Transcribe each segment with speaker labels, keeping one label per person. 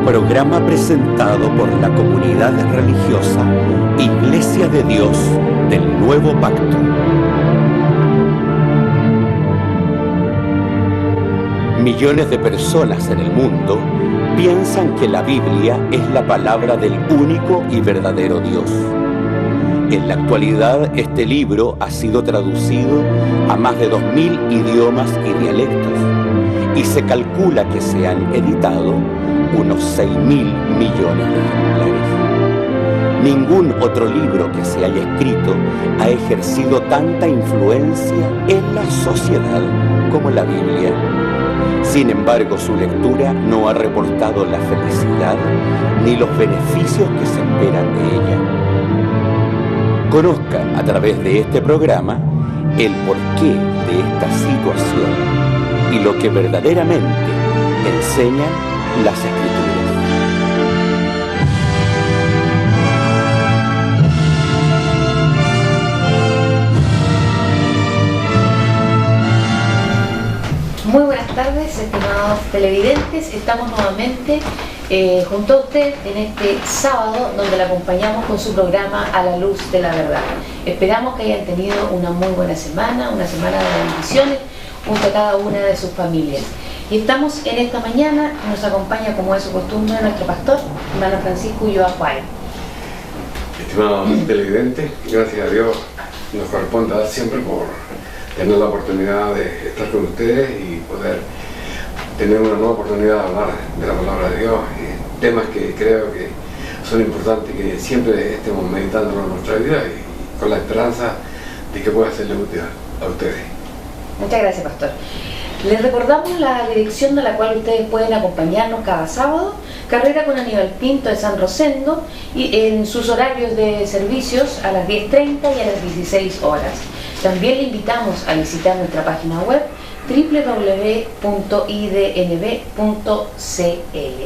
Speaker 1: Programa presentado por la comunidad religiosa Iglesia de Dios del Nuevo Pacto. Millones de personas en el mundo piensan que la Biblia es la palabra del único y verdadero Dios. En la actualidad, este libro ha sido traducido a más de 2000 idiomas y dialectos, y se calcula que se han editado unos 6.000 millones de ejemplares. Ningún otro libro que se haya escrito ha ejercido tanta influencia en la sociedad como la Biblia. Sin embargo, su lectura no ha reportado la felicidad ni los beneficios que se esperan de ella. Conozca a través de este programa el porqué de esta situación y lo que verdaderamente enseñan las Escrituras.
Speaker 2: Muy buenas tardes, estimados televidentes. Estamos nuevamente junto a usted en este sábado, donde le acompañamos con su programa A la Luz de la Verdad. Esperamos que hayan tenido una muy buena semana, una semana de bendiciones junto a cada una de sus familias. Y estamos en esta mañana, nos acompaña, como es su costumbre, nuestro pastor, hermano Francisco Ulloa Juárez.
Speaker 3: Estimados televidentes, gracias a Dios nos corresponde dar siempre por tener la oportunidad de estar con ustedes y poder tener una nueva oportunidad de hablar de la palabra de Dios, temas que creo que son importantes, que siempre estemos meditando en nuestra vida y con la esperanza de que pueda serle útil a ustedes.
Speaker 2: Muchas gracias, pastor. Les recordamos la dirección de la cual ustedes pueden acompañarnos cada sábado: Carrera con Aníbal Pinto de San Rosendo, y en sus horarios de servicios a las 10:30 y a las 16 horas. También le invitamos a visitar nuestra página web www.idnb.cl.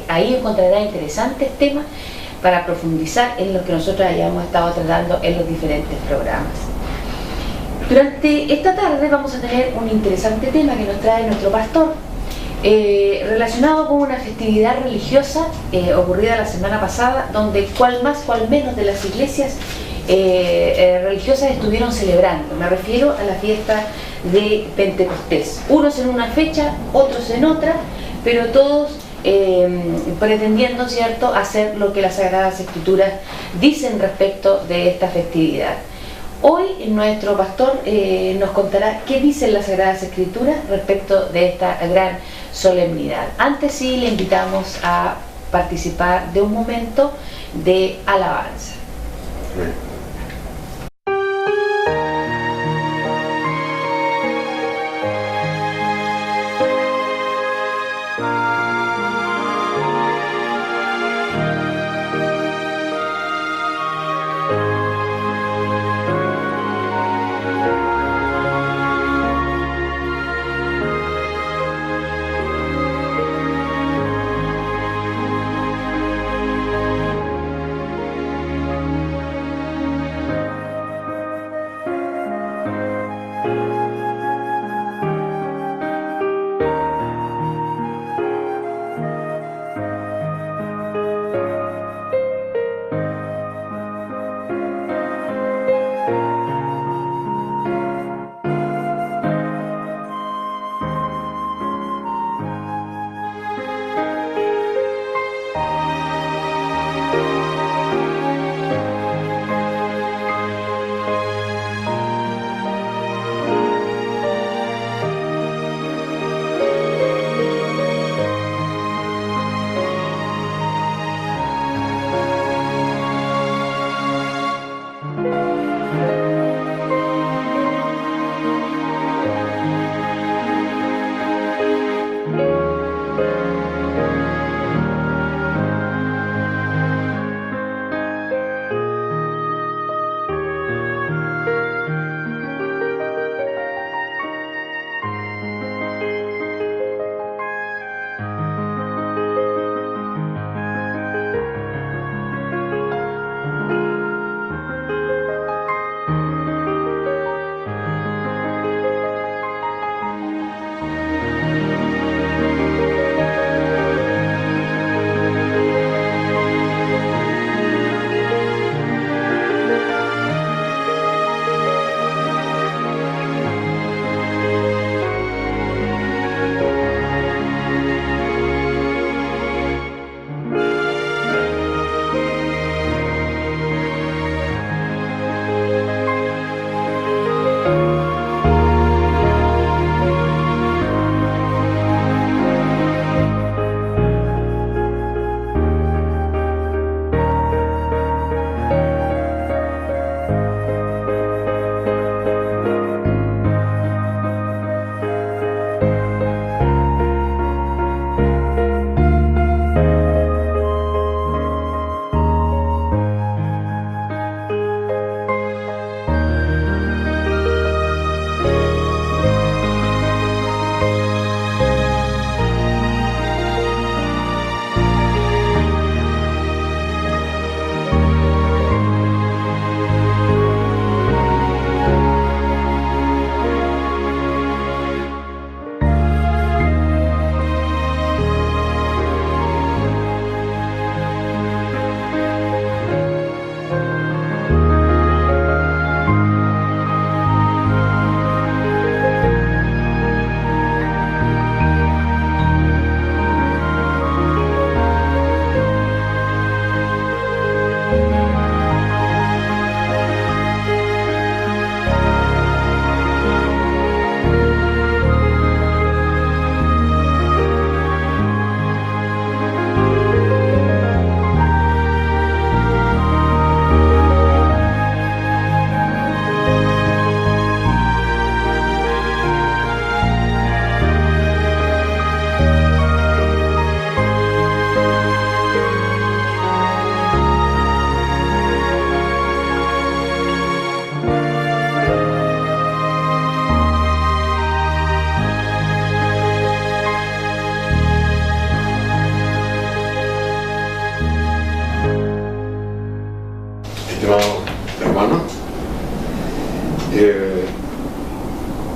Speaker 2: Ahí encontrará interesantes temas para profundizar en lo que nosotros hayamos estado tratando en los diferentes programas. Durante esta tarde vamos a tener un interesante tema que nos trae nuestro pastor, relacionado con una festividad religiosa ocurrida la semana pasada, donde cual más cual menos de las iglesias religiosas estuvieron celebrando. Me refiero a la fiesta de Pentecostés. Unos en una fecha, otros en otra, pero todos pretendiendo, ¿cierto?, hacer lo que las Sagradas Escrituras dicen respecto de esta festividad. Hoy nuestro pastor nos contará qué dicen las Sagradas Escrituras respecto de esta gran solemnidad. Antes sí le invitamos a participar de un momento de alabanza.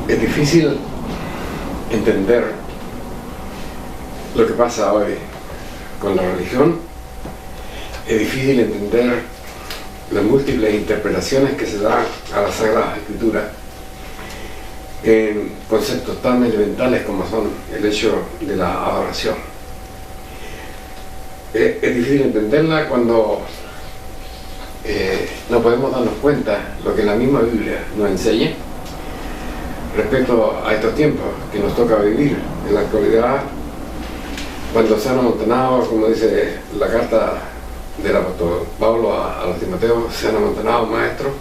Speaker 3: Es difícil entender lo que pasa hoy con la religión. Es difícil entender las múltiples interpretaciones que se dan a la Sagrada Escritura en conceptos tan elementales como son el hecho de la adoración. Es difícil entenderla cuando no podemos darnos cuenta lo que la misma Biblia nos enseña respecto a estos tiempos que nos toca vivir en la actualidad, cuando se han amontonado, como dice la carta del apóstol Pablo a los Timoteos, se han amontonado maestros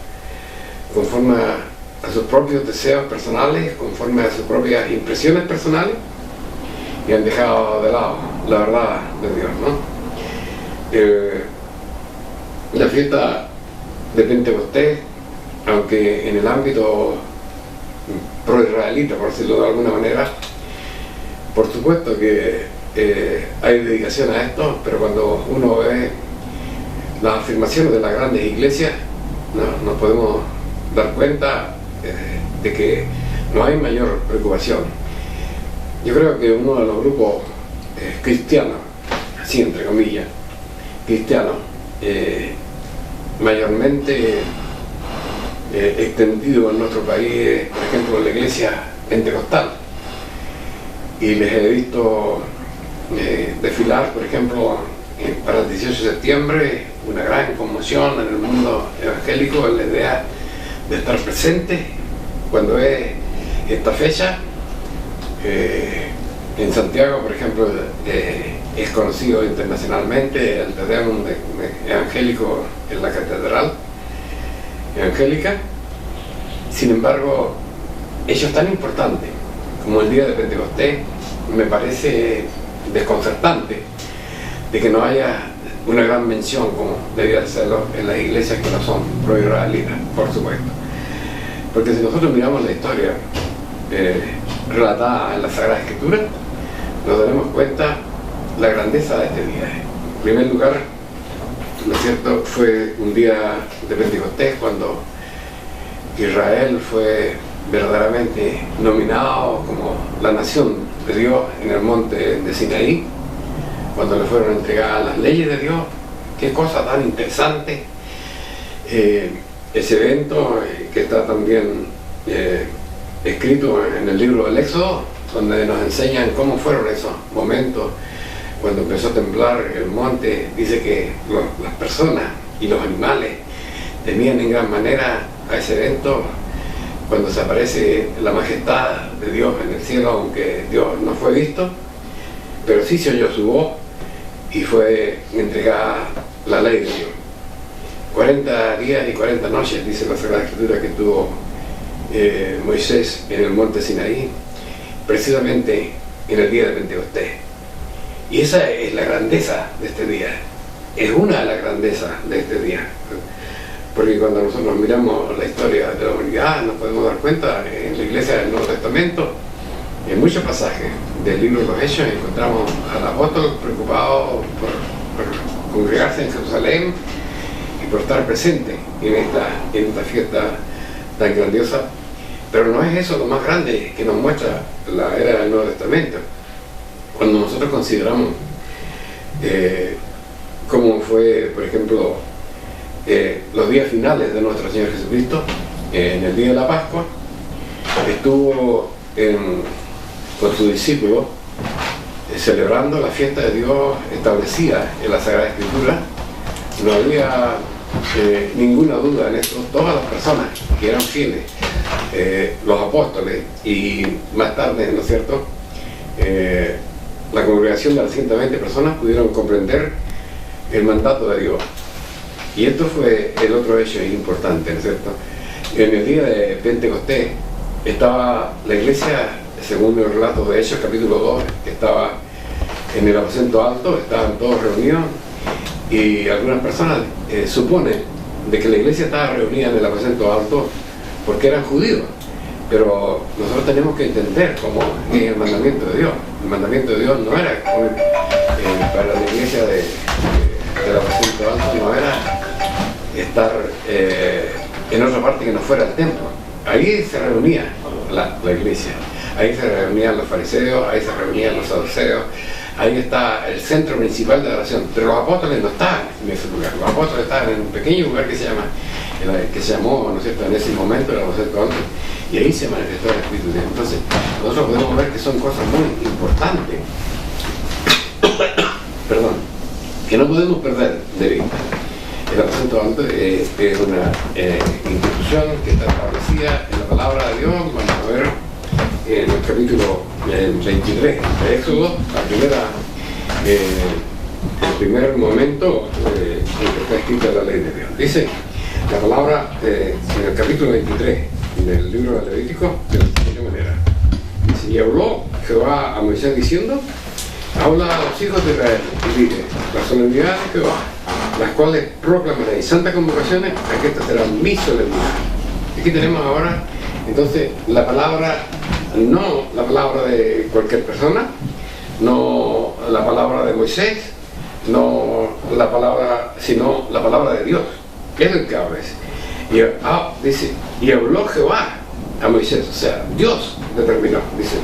Speaker 3: conforme a sus propios deseos personales, conforme a sus propias impresiones personales, y han dejado de lado la verdad de Dios, ¿no? La fiesta de Pentecostés, aunque en el ámbito pro-israelita, por decirlo de alguna manera, por supuesto que hay dedicación a esto, pero cuando uno ve las afirmaciones de las grandes iglesias, nos podemos dar cuenta de que no hay mayor preocupación. Yo creo que uno de los grupos cristianos, así entre comillas, cristianos, mayormente extendido en nuestro país, por ejemplo, la iglesia pentecostal, y les he visto desfilar, por ejemplo, para el 18 de septiembre, una gran conmoción en el mundo evangélico, la idea de estar presente cuando es esta fecha. En Santiago, por ejemplo, es conocido internacionalmente el Te Deum evangélico en la catedral evangélica. Sin embargo, hechos tan importantes como el día de Pentecostés, me parece desconcertante de que no haya una gran mención, como debía serlo en las iglesias que no son pro-israelitas, por supuesto. Porque si nosotros miramos la historia relatada en la Sagrada Escritura, nos daremos cuenta la grandeza de este día. En primer lugar, ¿no es cierto?, fue un día de Pentecostés cuando Israel fue verdaderamente nominado como la nación de Dios en el monte de Sinaí, cuando le fueron entregadas las leyes de Dios. Qué cosa tan interesante ese evento, que está también escrito en el libro del Éxodo, donde nos enseñan cómo fueron esos momentos cuando empezó a temblar el monte. Dice que las personas y los animales temían en gran manera a ese evento, cuando se aparece la majestad de Dios en el cielo, aunque Dios no fue visto, pero sí se oyó su voz y fue entregada la ley de Dios. 40 días y 40 noches, dice la Sagrada Escritura, que tuvo Moisés en el monte Sinaí, precisamente en el día de Pentecostés. Y esa es la grandeza de este día, es una de las grandezas de este día. Porque cuando nosotros miramos la historia de la humanidad, nos podemos dar cuenta en la iglesia del Nuevo Testamento, en muchos pasajes del libro de los Hechos, encontramos al apóstol preocupado por congregarse en Jerusalén y por estar presente en esta fiesta tan grandiosa. Pero no es eso lo más grande que nos muestra la era del Nuevo Testamento. Cuando nosotros consideramos cómo fue, por ejemplo, los días finales de nuestro Señor Jesucristo, en el día de la Pascua, estuvo con sus discípulos celebrando la fiesta de Dios establecida en la Sagrada Escritura. No había ninguna duda en esto. Todas las personas que eran fieles, los apóstoles y más tarde, ¿no es cierto?, la congregación de las 120 personas pudieron comprender el mandato de Dios. Y esto fue el otro hecho importante, ¿no es cierto? En el día de Pentecostés estaba la iglesia, según el relato de Hechos capítulo 2, que estaba en el aposento alto, estaban todos reunidos, y algunas personas suponen de que la iglesia estaba reunida en el aposento alto porque eran judíos. Pero nosotros tenemos que entender cómo es el mandamiento de Dios. El mandamiento de Dios no era para la iglesia del aposento alto, no era estar en otra parte que no fuera el templo. ahí se reunía la iglesia, ahí se reunían los fariseos, ahí se reunían los saduceos, ahí está el centro principal de la oración. Pero los apóstoles no estaban en ese lugar, los apóstoles estaban en un pequeño lugar que se llamó, ¿no es cierto?, en ese momento el aposento alto, y ahí se manifestó el Espíritu de Dios. Entonces, nosotros podemos ver que son cosas muy importantes, perdón, que no podemos perder de vista. El aposento alto es una institución que está establecida en la palabra de Dios. Vamos a ver en el capítulo 23 de Éxodo, el primer momento en que está escrita la ley de Dios. Dice la palabra en el capítulo 23 del libro de Levítico de la siguiente manera. Dice: y habló Jehová a Moisés diciendo: habla a los hijos de Israel y dile: las solemnidades de Jehová, las cuales proclamaréis santas convocaciones, aquí esta será mi solemnidad. Aquí tenemos ahora entonces la palabra, no la palabra de cualquier persona, no la palabra de Moisés, no la palabra, sino la palabra de Dios, que es el que habla. Dice: y habló Jehová a Moisés, o sea, Dios determinó, dice: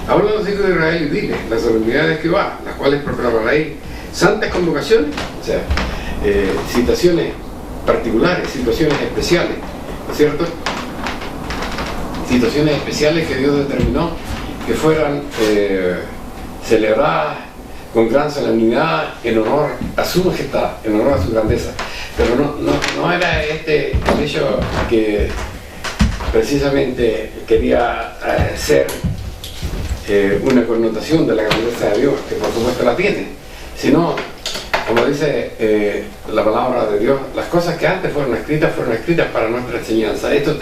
Speaker 3: habla a los hijos de Israel y dile las solemnidades de Jehová, las cuales proclamaréis santas convocaciones, o sea, citaciones particulares, situaciones especiales, ¿no es cierto? Situaciones especiales que Dios determinó que fueran celebradas con gran solemnidad en honor a su majestad, en honor a su grandeza. Pero no era este el hecho que precisamente quería ser una connotación de la grandeza de Dios, que por supuesto la tiene, sino, como dice la palabra de Dios, las cosas que antes fueron escritas para nuestra enseñanza. Estos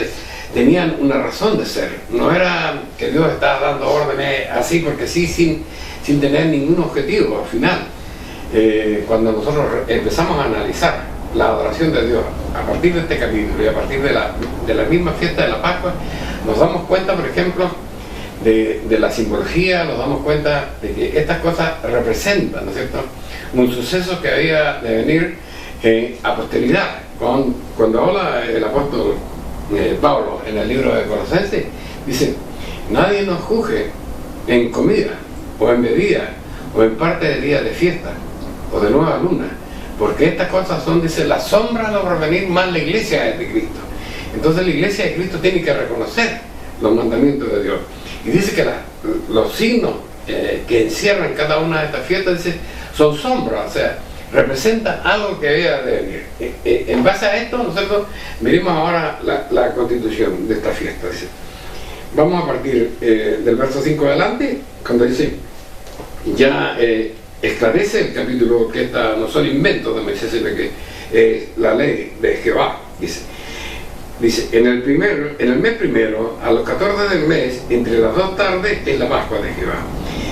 Speaker 3: tenían una razón de ser, no era que Dios estaba dando órdenes así porque sí, sin tener ningún objetivo al final. Cuando nosotros empezamos a analizar la adoración de Dios a partir de este capítulo y a partir de la misma fiesta de la Pascua, nos damos cuenta, por ejemplo, de la simbología, nos damos cuenta de que estas cosas representan, ¿no es cierto?, un suceso que había de venir a posteridad. Cuando habla el apóstol Pablo en el libro de Colosenses, dice: nadie nos juzgue en comida o en bebida o en parte de día de fiesta o de nueva luna, porque estas cosas son, dice, la sombra de porvenir más la iglesia de Cristo. Entonces la iglesia de Cristo tiene que reconocer los mandamientos de Dios, y dice que los signos que encierran cada una de estas fiestas, dice, son sombras, o sea, representan algo que había de venir. En base a esto nosotros miremos ahora la constitución de esta fiesta. Dice, vamos a partir del verso 5 adelante, cuando dice: ya esclarece el capítulo que esta no son inventos de Moisés, sino que es la ley de Jehová. Dice, en el mes primero, a los 14 del mes, entre las 2 tardes, es la Pascua de Jehová.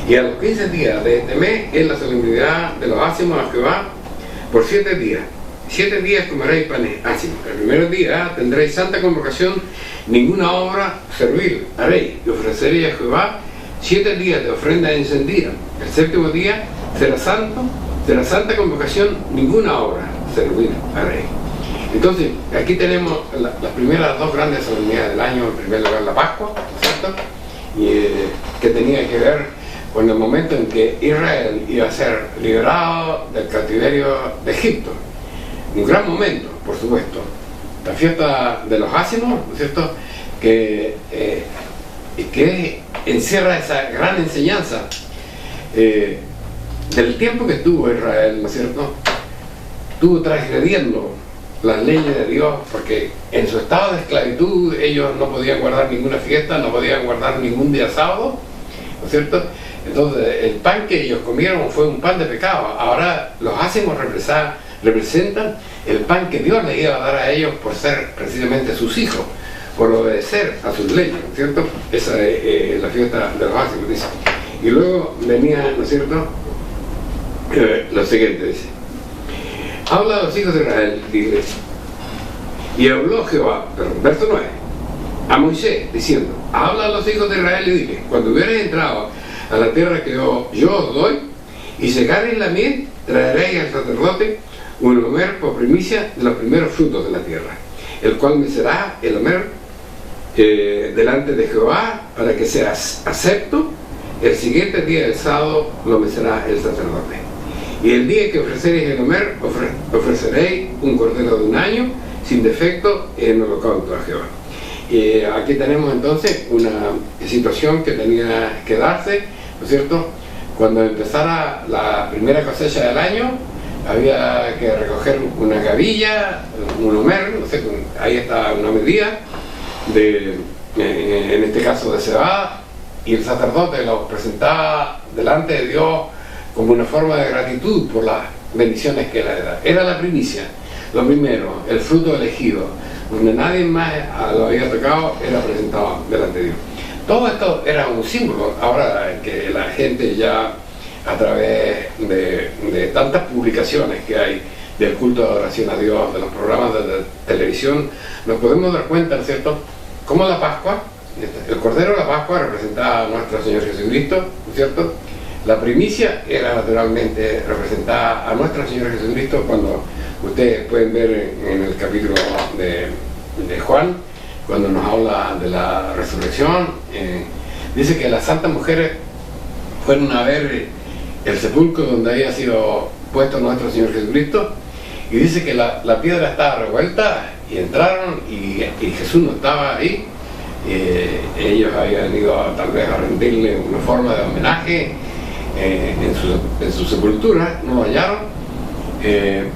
Speaker 3: Y a los 15 días de este mes es la solemnidad de los ácimos a Jehová por 7 días. 7 días comeréis panes ácimos. El primer día tendréis santa convocación, ninguna obra servil haréis, y ofreceréis a Jehová 7 días de ofrenda encendida. El séptimo día será santo, será santa convocación, ninguna obra servil haréis. Entonces, aquí tenemos las primeras 2 grandes solemnidades del año. En primer lugar, la Pascua, ¿cierto? Y que tenía que ver con el momento en que Israel iba a ser liberado del cautiverio de Egipto. Un gran momento, por supuesto. La fiesta de los ácimos, ¿no es cierto?, que encierra esa gran enseñanza del tiempo que estuvo Israel, ¿no es cierto?, estuvo transgrediendo las leyes de Dios, porque en su estado de esclavitud ellos no podían guardar ninguna fiesta, no podían guardar ningún día sábado, ¿no es cierto? Entonces el pan que ellos comieron fue un pan de pecado. Ahora los ácimos representan el pan que Dios les iba a dar a ellos por ser precisamente sus hijos, por obedecer a sus leyes, ¿no es cierto? Esa es la fiesta de los ácimos, dice. Y luego venía, ¿no es cierto?, lo siguiente, dice: habla a los hijos de Israel, dice, y habló Jehová, verso 9, a Moisés, diciendo: habla a los hijos de Israel y dile, cuando hubierais entrado a la tierra que yo os doy, y segareis la miel, traeréis al sacerdote un homer por primicia de los primeros frutos de la tierra, el cual me será el homer delante de Jehová para que seas acepto. El siguiente día del sábado lo mecerá el sacerdote. Y el día que ofreceréis el Omer, ofreceréis un cordero de un año, sin defecto, en holocausto a Jehová. Aquí tenemos entonces una situación que tenía que darse, ¿no es cierto? Cuando empezara la primera cosecha del año, había que recoger una gavilla, un Omer, no sé, ahí está una medida, en este caso de cebada, y el sacerdote lo presentaba delante de Dios como una forma de gratitud por las bendiciones que él le da. Era la primicia, lo primero, el fruto elegido, donde nadie más lo había tocado, era presentado delante de Dios. Todo esto era un símbolo. Ahora que la gente ya, a través de tantas publicaciones que hay del culto de adoración a Dios, de los programas de televisión, nos podemos dar cuenta, ¿cierto?, cómo la Pascua, el Cordero de la Pascua representaba a nuestro Señor Jesucristo, ¿cierto? La primicia era naturalmente representada a nuestro Señor Jesucristo, cuando ustedes pueden ver en el capítulo de Juan, cuando nos habla de la resurrección, dice que las santas mujeres fueron a ver el sepulcro donde había sido puesto nuestro Señor Jesucristo, y dice que la piedra estaba revuelta, y entraron y Jesús no estaba ahí. Ellos habían ido tal vez a rendirle una forma de homenaje en su sepultura, no lo hallaron.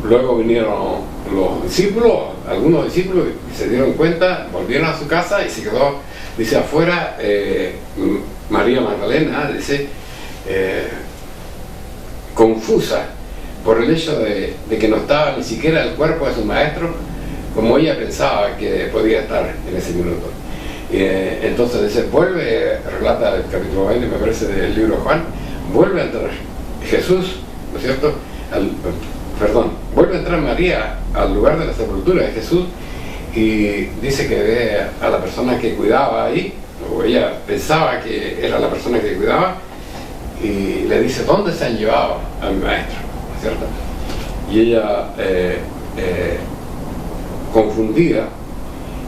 Speaker 3: Luego vinieron los discípulos, algunos discípulos, y se dieron cuenta, volvieron a su casa y se quedó, dice, afuera María Magdalena, dice, confusa por el hecho de que no estaba ni siquiera el cuerpo de su maestro como ella pensaba que podía estar en ese minuto. Entonces dice, vuelve, relata el capítulo 20, me parece, del libro de Juan, vuelve a entrar Jesús, ¿no es cierto?, vuelve a entrar María al lugar de la sepultura de Jesús, y dice que ve a la persona que cuidaba ahí, o ella pensaba que era la persona que cuidaba, y le dice, ¿dónde se han llevado a mi maestro?, ¿no es cierto? Y ella, confundida,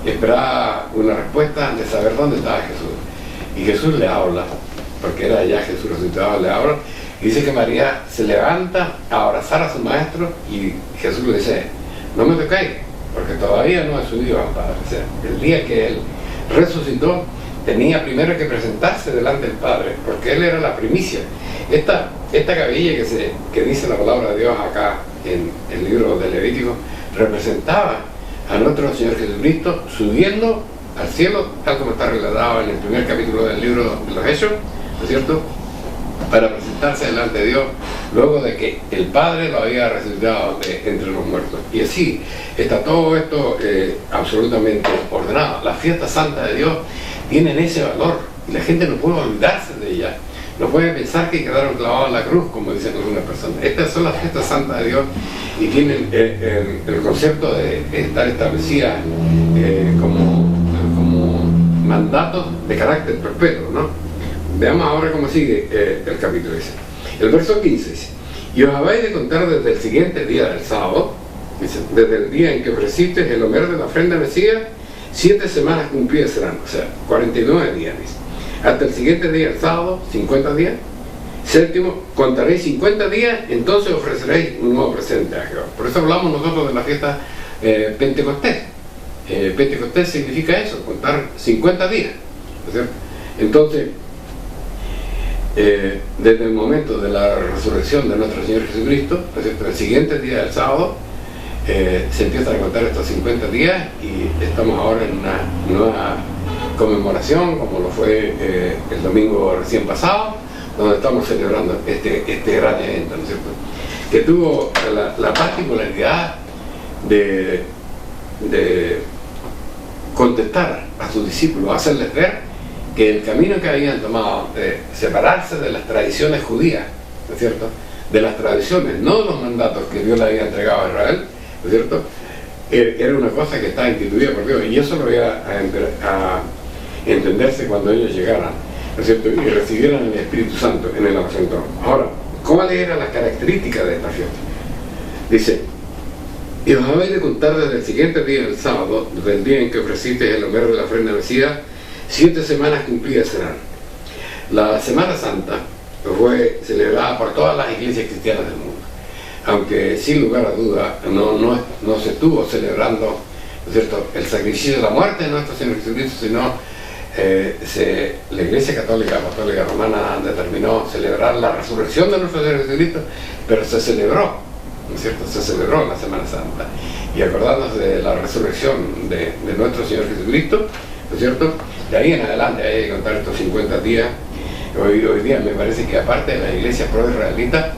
Speaker 3: esperaba una respuesta de saber dónde estaba Jesús. Y Jesús le habla, porque era ya Jesús resucitado, le habla, y dice que María se levanta a abrazar a su maestro, y Jesús le dice, no me tocáis, porque todavía no he subido al Padre. O sea, el día que él resucitó, tenía primero que presentarse delante del Padre, porque él era la primicia. Esta gavilla que dice la palabra de Dios acá en el libro de Levítico, representaba a nuestro Señor Jesucristo subiendo al cielo, tal como está relatado en el primer capítulo del libro de los Hechos, ¿no es cierto?, para presentarse delante de Dios luego de que el Padre lo había resucitado entre los muertos. Y así está todo esto absolutamente ordenado. Las fiestas santas de Dios tienen ese valor y la gente no puede olvidarse de ellas. No puede pensar que quedaron clavados en la cruz, como dicen algunas personas. Estas son las fiestas santas de Dios y tienen el concepto de estar establecidas como mandatos de carácter perpetuo, ¿no? Veamos ahora cómo sigue el capítulo ese. El verso 15 dice, y os habéis de contar desde el siguiente día del sábado, dice, desde el día en que ofrecisteis el Omer de la ofrenda Mesías, 7 semanas cumplidas serán, o sea, 49 días, dice. Hasta el siguiente día del sábado, 50 días. Séptimo, contaréis 50 días, entonces ofreceréis un nuevo presente a Jehová. Por eso hablamos nosotros de la fiesta Pentecostés. Pentecostés significa eso, contar 50 días, ¿no es cierto? Entonces, desde el momento de la resurrección de nuestro Señor Jesucristo, ¿no es cierto?, el siguiente día del sábado, se empiezan a contar estos 50 días y estamos ahora en una nueva conmemoración, como lo fue el domingo recién pasado, donde estamos celebrando este gran evento, ¿no es cierto?, que tuvo la particularidad de contestar a sus discípulos, hacerles ver que el camino que habían tomado de separarse de las tradiciones judías, ¿no es cierto?, de las tradiciones, no de los mandatos que Dios le había entregado a Israel, ¿no es cierto?, era una cosa que estaba instituida por Dios, y eso lo iba a entenderse cuando ellos llegaran, ¿no es cierto?, y recibieran el Espíritu Santo en el aposento. Ahora, ¿cuáles eran las características de esta fiesta? Dice, Y os habéis de contar desde el siguiente día, el sábado, desde el día en que ofrecisteis el homer de la ofrenda mecida, 7 semanas cumplidas serán. La Semana Santa fue celebrada por todas las iglesias cristianas del mundo, aunque sin lugar a duda no se estuvo celebrando, ¿no es cierto?, el sacrificio de la muerte de nuestro Señor Jesucristo, sino la Iglesia Católica Apostólica Romana determinó celebrar la resurrección de nuestro Señor Jesucristo, pero se celebró, ¿no es cierto?, se celebró la Semana Santa, y acordarnos de la resurrección de nuestro Señor Jesucristo, ¿no es cierto?, de ahí en adelante hay que contar estos 50 días. Hoy día me parece que aparte de la iglesia pro-israelita,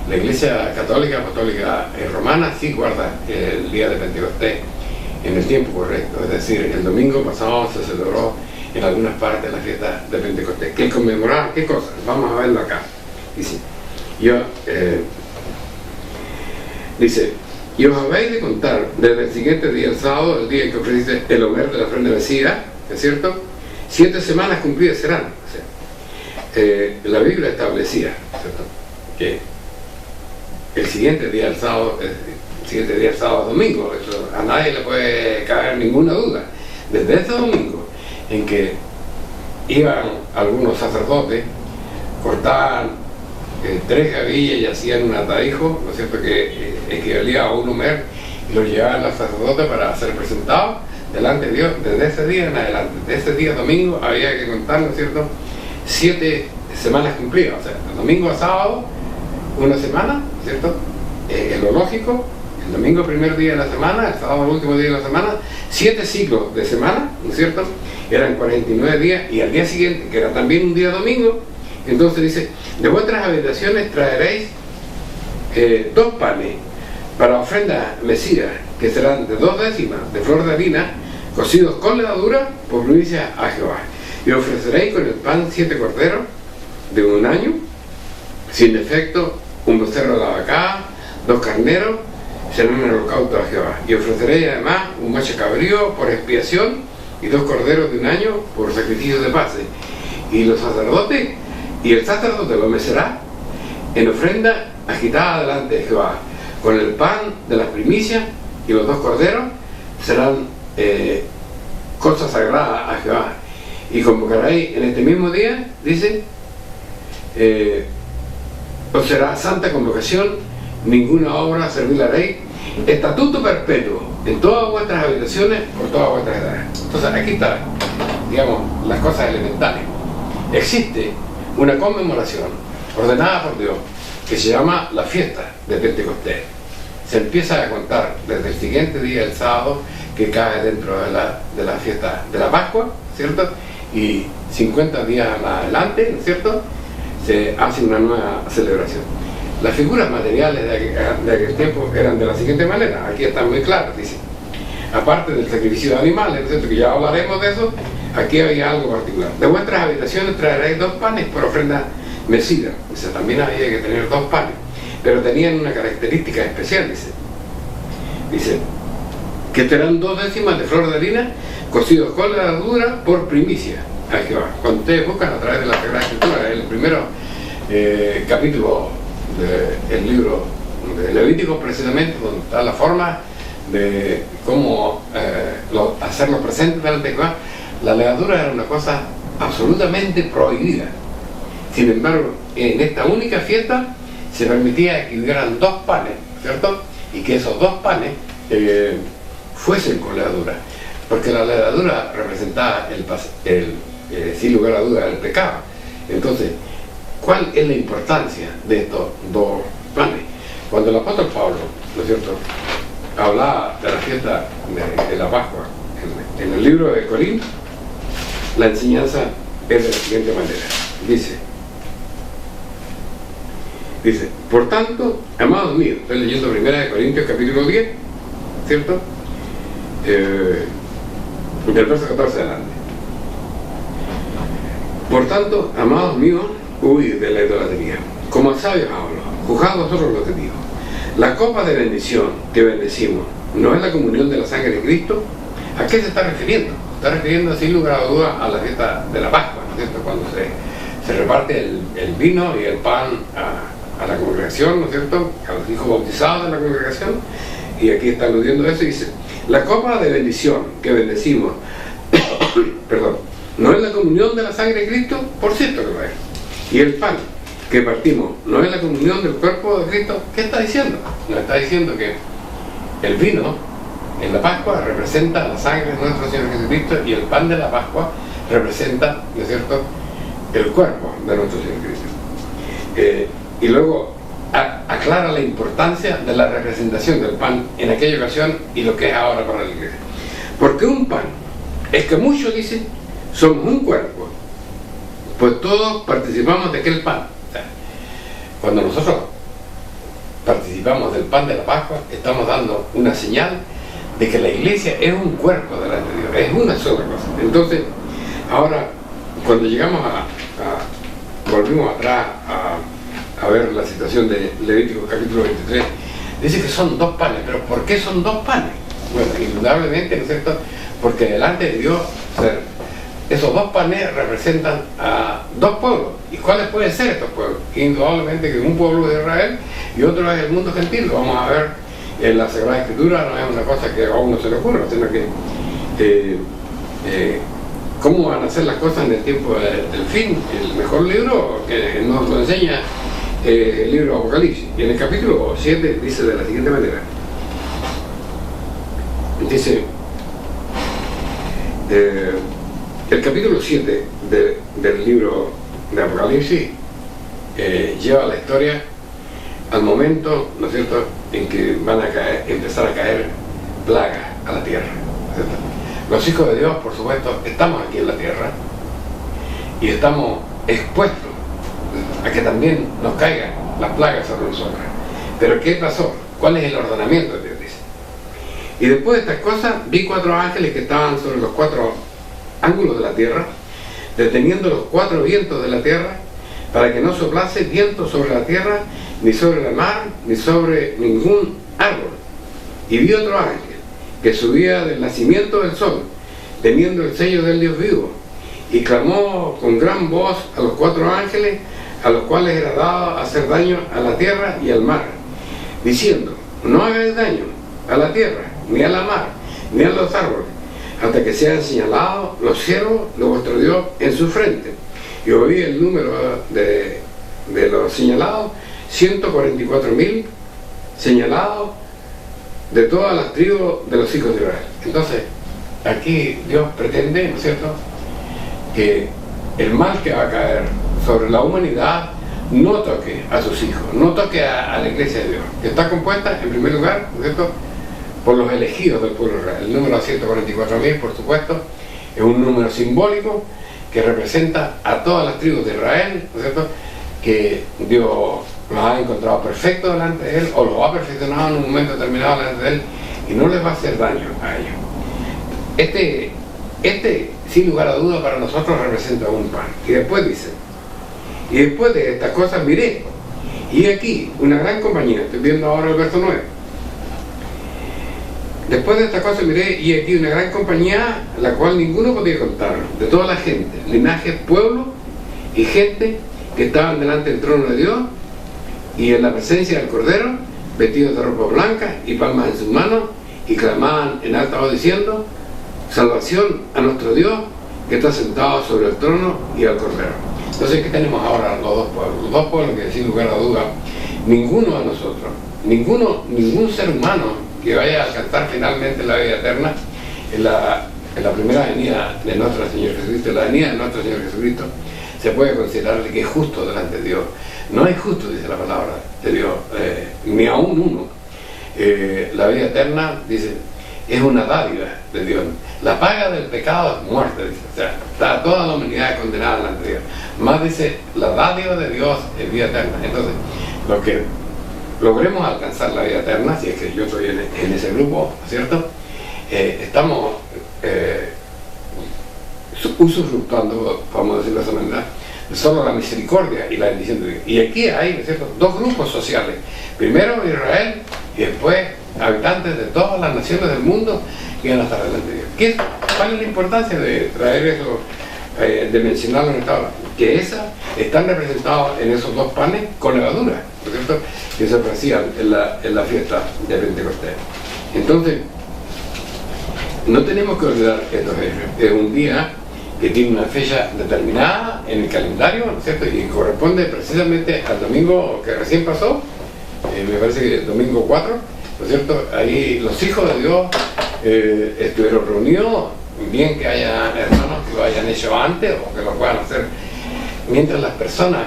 Speaker 3: la iglesia católica, apostólica romana sí guarda el día de Pentecostés en el tiempo correcto, es decir, el domingo pasado se celebró en algunas partes la fiesta de Pentecostés. ¿Qué conmemorar? ¿Qué cosas? Vamos a verlo acá. Dice, y os habéis de contar desde el siguiente día, el sábado, el día en que ofreciste el homer de la ofrenda mecida, ¿es cierto?, 7 semanas cumplidas serán. O sea, la Biblia establecía, ¿cierto?, que el siguiente día, el sábado, domingo, eso a nadie le puede caer ninguna duda. Desde ese domingo en que iban algunos sacerdotes, cortaban 3 gavillas y hacían un atadijo, ¿no es cierto?, que equivalía a un homer, y lo llevaban los sacerdotes para ser presentados delante de Dios. Desde ese día en adelante, desde ese día domingo, había que contar, ¿no es cierto?, 7 semanas cumplidas, o sea, el domingo a sábado, una semana, ¿no es cierto?, lo lógico, el domingo primer día de la semana, el sábado el último día de la semana, 7 ciclos de semana, ¿no es cierto?, eran 49 días, y al día siguiente, que era también un día domingo, entonces dice, de vuestras habitaciones traeréis 2 panes para ofrenda mecida, que serán de 2 décimas de flor de harina, cocidos con levadura, por primicia a Jehová. Y ofreceréis con el pan 7 corderos de 1 año, sin defecto, un becerro de la vacada, 2 carneros, serán el holocausto a Jehová. Y ofreceréis además un macho cabrío por expiación, y 2 corderos de 1 año por sacrificio de paz. Y el sacerdote lo mecerá en ofrenda agitada delante de Jehová, con el pan de las primicias, y los 2 corderos serán cosas sagradas a Jehová. Y convocaréis en este mismo día, dice, os será santa convocación, ninguna obra servil haréis, estatuto perpetuo en todas vuestras habitaciones por todas vuestras edades. Entonces aquí está, digamos, las cosas elementales. Existe una conmemoración ordenada por Dios que se llama la fiesta de Pentecostés. Se empieza a contar desde el siguiente día, el sábado, que cae dentro de la fiesta de la Pascua, ¿cierto?, y 50 días más adelante, ¿no es cierto?, se hace una nueva celebración. Las figuras materiales de aquel tiempo eran de la siguiente manera, aquí están muy claras, dice, aparte del sacrificio de animales, ¿no es cierto?, que ya hablaremos de eso, aquí había algo particular. De vuestras habitaciones traeréis 2 panes por ofrenda mecida. O sea, también había que tener 2 panes, pero tenían una característica especial, dice que serán 2 décimas de flor de harina, cocidos con levadura por primicia a Jehová. Cuando ustedes buscan a través de la Sagrada Escritura, el primero capítulo del libro de Levítico, precisamente, donde está la forma de cómo hacerlo presente delante de Jehová, la levadura era una cosa absolutamente prohibida. Sin embargo, en esta única fiesta se permitía que hubieran 2 panes, ¿cierto?, y que esos 2 panes fuesen con levadura, porque la levadura representaba sin lugar a duda el pecado. Entonces, ¿cuál es la importancia de estos 2 panes? Cuando el apóstol Pablo, ¿no es cierto?, hablaba de la fiesta de la Pascua en el libro de Corintios, la enseñanza es de la siguiente manera. Dice, por tanto, amados míos, estoy leyendo 1 Corintios capítulo 10, ¿cierto?, del verso 14 adelante. Por tanto, amados míos, huid de la idolatría. Como a sabios hablo, juzgad vosotros lo que digo. La copa de bendición que bendecimos, ¿no es la comunión de la sangre de Cristo? ¿A qué se está refiriendo? Está refiriendo sin lugar a dudas a la fiesta de la Pascua, ¿no es cierto?, cuando se reparte el vino y el pan a la congregación, ¿no es cierto?, a los hijos bautizados de la congregación, y aquí está aludiendo a eso, dice: la copa de bendición que bendecimos, perdón, ¿no es la comunión de la sangre de Cristo? Por cierto que lo es. Y el pan que partimos, ¿no es la comunión del cuerpo de Cristo? ¿Qué está diciendo? Nos está diciendo que el vino en la Pascua representa la sangre de nuestro Señor Jesucristo, y el pan de la Pascua representa, ¿no es cierto?, el cuerpo de nuestro Señor Cristo. Y luego aclara la importancia de la representación del pan en aquella ocasión y lo que es ahora para la iglesia. Porque un pan es que muchos dicen: somos un cuerpo, pues todos participamos de aquel pan. O sea, cuando nosotros participamos del pan de la Pascua, estamos dando una señal de que la iglesia es un cuerpo delante de Dios, es una sola cosa. Entonces, ahora, cuando llegamos volvimos atrás a ver la situación de Levítico capítulo 23, dice que son dos panes. ¿Pero por qué son dos panes? Bueno, indudablemente, ¿no es cierto?, porque delante de Dios, o sea, esos dos panes representan a dos pueblos. ¿Y cuáles pueden ser estos pueblos? Indudablemente que un pueblo de Israel y otro es el mundo gentil. Lo vamos a ver en la Sagrada Escritura. No es una cosa que a uno se le ocurra, sino que cómo van a ser las cosas en el tiempo del fin. El mejor libro que nos lo enseña el libro de Apocalipsis. Y en el capítulo 7 dice de la siguiente manera: dice, el capítulo 7 del libro de Apocalipsis lleva la historia al momento, ¿no es cierto?, en que van a empezar a caer plagas a la tierra, ¿cierto? Los hijos de Dios, por supuesto, estamos aquí en la tierra y estamos expuestos a que también nos caigan las plagas sobre nosotros. Pero ¿qué pasó? ¿Cuál es el ordenamiento de Dios? Dice: y después de estas cosas vi 4 ángeles que estaban sobre los 4 ángulos de la tierra, deteniendo los 4 vientos de la tierra, para que no soplase viento sobre la tierra, ni sobre la mar, ni sobre ningún árbol. Y vi otro ángel que subía del nacimiento del sol, teniendo el sello del Dios vivo, y clamó con gran voz a los 4 ángeles, a los cuales era dado hacer daño a la tierra y al mar, diciendo: no hagáis daño a la tierra, ni a la mar, ni a los árboles, hasta que sean señalados los siervos de vuestro Dios en su frente. Y oí el número de los señalados: 144.000 señalados de todas las tribus de los hijos de Israel. Entonces, aquí Dios pretende, ¿no es cierto?, que el mal que va a caer sobre la humanidad no toque a sus hijos, no toque a la iglesia de Dios, que está compuesta, en primer lugar, ¿no es cierto?, por los elegidos del pueblo de Israel. El número 144.000, por supuesto, es un número simbólico que representa a todas las tribus de Israel, ¿no es cierto?, que Dios los ha encontrado perfectos delante de Él, o los ha perfeccionado en un momento determinado delante de Él, y no les va a hacer daño a ellos. Este, sin lugar a duda, para nosotros representa un pan. Y después dice: y después de estas cosas miré, y aquí una gran compañía. Estoy viendo ahora el verso 9. Después de estas cosas miré, y aquí una gran compañía, la cual ninguno podía contar, de toda la gente, linajes, pueblo y gente que estaban delante del trono de Dios y en la presencia del Cordero, vestidos de ropa blanca y palmas en sus manos, y clamaban en alta voz diciendo: salvación a nuestro Dios que está sentado sobre el trono y al Cordero. Entonces, ¿qué tenemos ahora? Los dos pueblos. Los dos pueblos que, sin lugar a duda, ninguno de nosotros, ningún ser humano que vaya a alcanzar finalmente la vida eterna en la primera venida de nuestro Señor Jesucristo, en la venida de nuestro Señor Jesucristo, se puede considerar que es justo delante de Dios. No es justo, dice la palabra de Dios, ni aún uno. La vida eterna, dice, es una dádiva de Dios. La paga del pecado es muerte, dice. O sea, está toda la humanidad condenada delante de Dios. Más dice, la dádiva de Dios es vida eterna. Entonces, lo que logremos alcanzar la vida eterna, si es que yo estoy en ese grupo, ¿cierto?, estamos usufructuando, vamos a decirlo de esa manera, solo la misericordia y la bendición de Dios. Y aquí hay, ¿no es cierto?, dos grupos sociales: primero Israel y después habitantes de todas las naciones del mundo que van a estar delante de Dios. ¿Cuál es la importancia de traer eso, de mencionarlo en esta hora? Que están representados en esos dos panes con levadura, ¿no es cierto?, que se ofrecían en la fiesta de Pentecostés. Entonces, no tenemos que olvidar estos hechos. Es un día que tiene una fecha determinada en el calendario, ¿no es cierto? Y corresponde precisamente al domingo que recién pasó, me parece que el domingo 4, ¿no es cierto? Ahí los hijos de Dios estuvieron reunidos, bien que haya hermanos que lo hayan hecho antes o que lo puedan hacer. Mientras las personas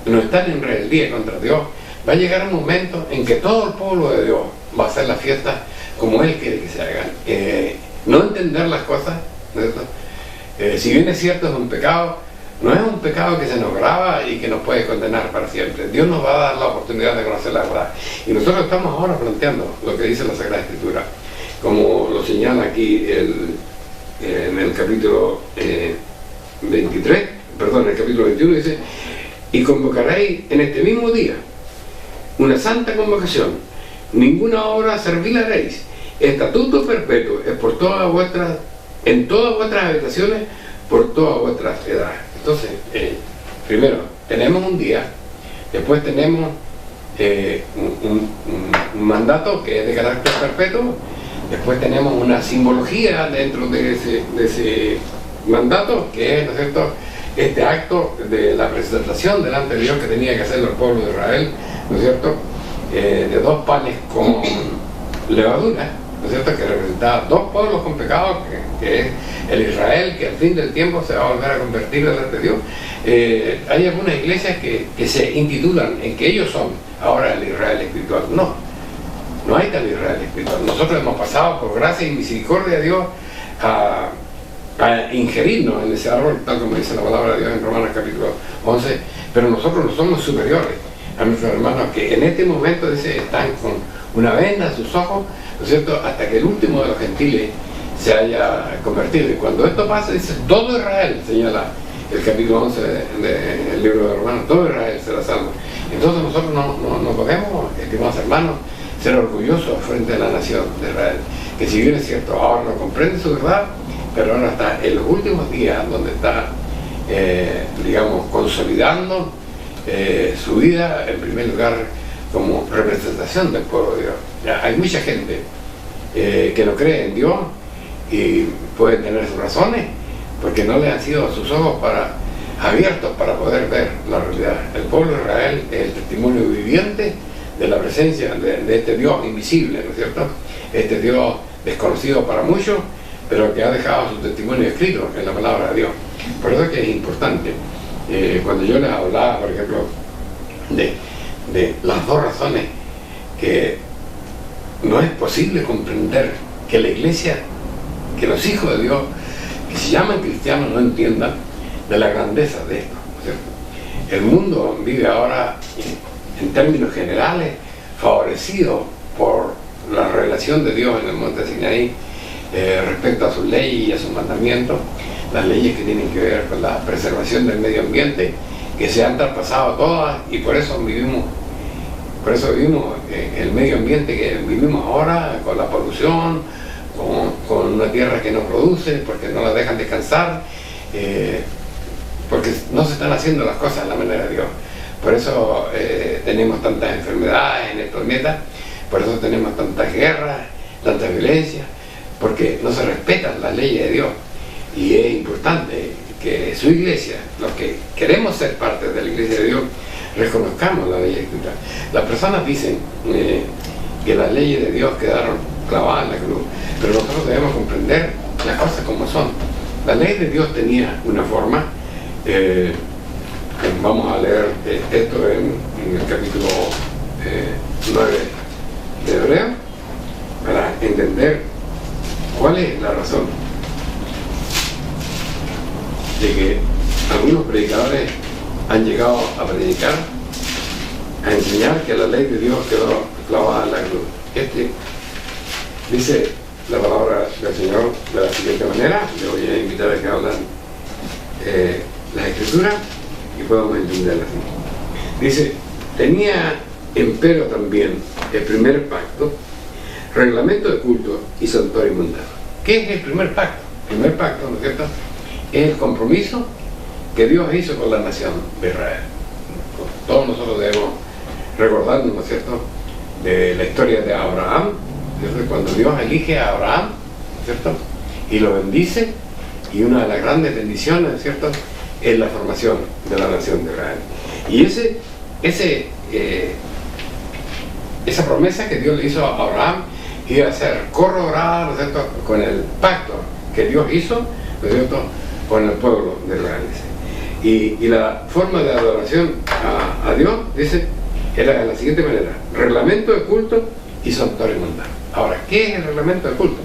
Speaker 3: no están en rebeldía contra Dios, va a llegar un momento en que todo el pueblo de Dios va a hacer la fiesta como Él quiere que se hagan. No entender las cosas, ¿no es cierto? Si bien es cierto, es un pecado, no es un pecado que se nos graba y que nos puede condenar para siempre. Dios nos va a dar la oportunidad de conocer la verdad. Y nosotros estamos ahora planteando lo que dice la Sagrada Escritura, como lo señala aquí en el capítulo 23, perdón, en el capítulo 21 dice: y convocaréis en este mismo día una santa convocación, ninguna hora servil haréis, estatuto perpetuo es por todas vuestras, en todas vuestras habitaciones, por todas vuestras edades. Entonces, primero, tenemos un día, después tenemos un mandato que es de carácter perpetuo, después tenemos una simbología dentro de ese mandato, que es, ¿no es cierto?, este acto de la presentación delante de Dios que tenía que hacer el pueblo de Israel, ¿no es cierto?, de 2 panes con levadura, ¿no es cierto?, que representaba 2 pueblos con pecado, que es el Israel, que al fin del tiempo se va a volver a convertir delante de Dios. Hay algunas iglesias que se intitulan en que ellos son ahora el Israel espiritual. No hay tal Israel espiritual. Nosotros hemos pasado por gracia y misericordia de Dios a ingerirnos en ese árbol, tal como dice la palabra de Dios en Romanos capítulo 11, pero nosotros no somos superiores a nuestros hermanos que en este momento dice, están con una venda en sus ojos, ¿no es cierto?, hasta que el último de los gentiles se haya convertido. Y cuando esto pasa, dice, todo Israel, señala el capítulo 11 del libro de Romanos, todo Israel será salvo. Entonces nosotros no podemos, estimados hermanos, ser orgullosos frente a la nación de Israel, que si bien es cierto, ahora no comprende su verdad, pero ahora está en los últimos días donde está, digamos, consolidando su vida, en primer lugar, como representación del pueblo de Dios. Ya, hay mucha gente que no cree en Dios y puede tener sus razones, porque no le han sido sus ojos abiertos para poder ver la realidad. El pueblo de Israel es el testimonio viviente de la presencia de este Dios invisible, ¿no es cierto? Este Dios desconocido para muchos, pero que ha dejado su testimonio escrito en la palabra de Dios. Por eso es que es importante, cuando yo les hablaba, por ejemplo, de las 2 razones que no es posible comprender que la iglesia, que los hijos de Dios, que se llaman cristianos, no entiendan de la grandeza de esto, ¿cierto? El mundo vive ahora, en términos generales, favorecido por la revelación de Dios en el monte Sinaí, respecto a sus leyes y a sus mandamientos, las leyes que tienen que ver con la preservación del medio ambiente, que se han traspasado todas, y por eso vivimos el medio ambiente que vivimos ahora, con la polución, con una tierra que no produce, porque no la dejan descansar, porque no se están haciendo las cosas de la manera de Dios. Por eso tenemos tantas enfermedades en el planeta, por eso tenemos tantas guerras, tanta violencia, porque no se respetan las leyes de Dios. Y es importante que su iglesia, los que queremos ser parte de la iglesia de Dios, reconozcamos la ley escrita. Las personas dicen que las leyes de Dios quedaron clavadas en la cruz, pero nosotros debemos comprender las cosas como son. La ley de Dios tenía una forma, vamos a leer esto en el capítulo 9 de Hebreo, para entender cuál es la razón de que algunos predicadores han llegado a predicar, a enseñar que la ley de Dios quedó clavada en la cruz. Dice la palabra del Señor de la siguiente manera, le voy a invitar a que hablan las Escrituras y podamos entenderlas así. Dice, tenía empero también el primer pacto, reglamento de culto y santuario mundano. ¿Qué es el primer pacto? El primer pacto, ¿no es cierto?, es el compromiso que Dios hizo con la nación de Israel. Todos nosotros debemos recordarnos, ¿no es cierto?, de la historia de Abraham, ¿cierto? Cuando Dios elige a Abraham, ¿cierto? Y lo bendice, y una de las grandes bendiciones, ¿cierto?, es la formación de la nación de Israel. Y esa promesa que Dios le hizo a Abraham iba a ser corroborada, ¿no es cierto?, con el pacto que Dios hizo, ¿no es cierto?, con el pueblo de Israel. Y la forma de adoración a Dios, dice, era de la siguiente manera: reglamento de culto y santuario mundano. Ahora, ¿qué es el reglamento de culto?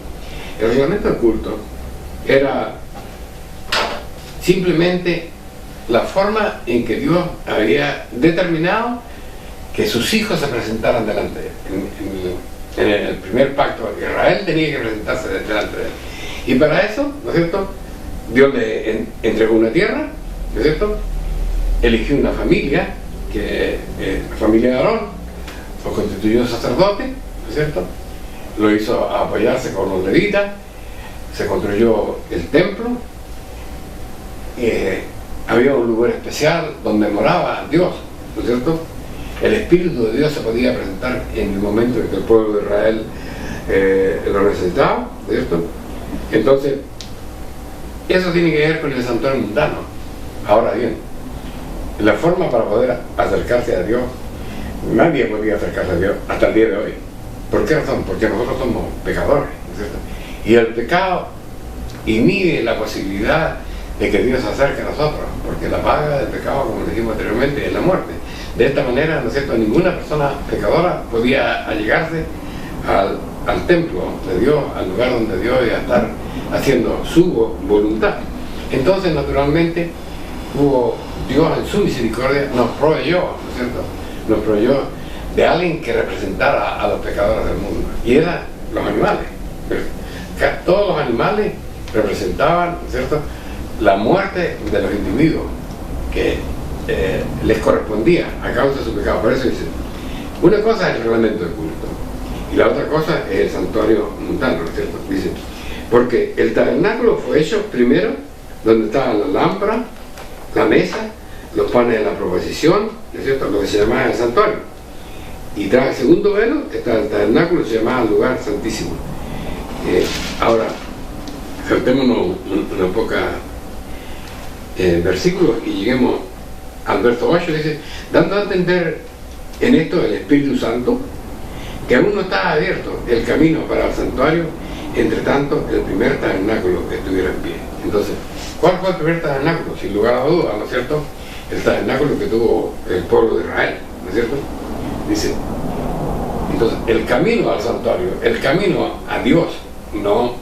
Speaker 3: El reglamento de culto era simplemente la forma en que Dios había determinado que sus hijos se presentaran delante de él. En el primer pacto, Israel tenía que presentarse delante de él. Y para eso, ¿no es cierto?, Dios le entregó una tierra, ¿no es cierto?, eligió una familia, la familia de Aarón, lo constituyó sacerdote, ¿no es cierto?, lo hizo apoyarse con los levitas, se construyó el templo, había un lugar especial donde moraba Dios, ¿no es cierto? El Espíritu de Dios se podía presentar en el momento en que el pueblo de Israel lo necesitaba, ¿no es cierto? Entonces, eso tiene que ver con el santuario mundano. Ahora bien, la forma para poder acercarse a Dios, nadie podía acercarse a Dios hasta el día de hoy. ¿Por qué razón? Porque nosotros somos pecadores, ¿no es cierto? Y el pecado inhibe la posibilidad de que Dios se acerque a nosotros, porque la paga del pecado, como dijimos anteriormente, es la muerte. De esta manera, ¿no es cierto?, ninguna persona pecadora podía allegarse al templo de Dios, al lugar donde Dios iba a estar haciendo su voluntad. Entonces, naturalmente, Dios en su misericordia nos proveyó, ¿no es cierto?, nos proveyó de alguien que representara a los pecadores del mundo, y eran los animales. Todos los animales representaban, ¿no es cierto?, la muerte de los individuos que les correspondía a causa de su pecado. Por eso dice, una cosa es el reglamento de culto y la otra cosa es el santuario mundano, ¿no es cierto? Dice, porque el tabernáculo fue hecho primero donde estaban la lámpara, la mesa, los panes de la proposición, ¿no es cierto?, lo que se llamaba el santuario. Y tras el segundo velo está el tabernáculo, se llamaba el lugar santísimo. Ahora, saltémonos una poca versículos y lleguemos al verso 8. Dice, dando a entender en esto el Espíritu Santo que aún no estaba abierto el camino para el santuario, entre tanto el primer tabernáculo estuviera en pie. Entonces, ¿cuál fue el primer tabernáculo? Sin lugar a dudas, ¿no es cierto?, el tabernáculo que tuvo el pueblo de Israel, ¿no es cierto? Dice, entonces, el camino al santuario, el camino a Dios, no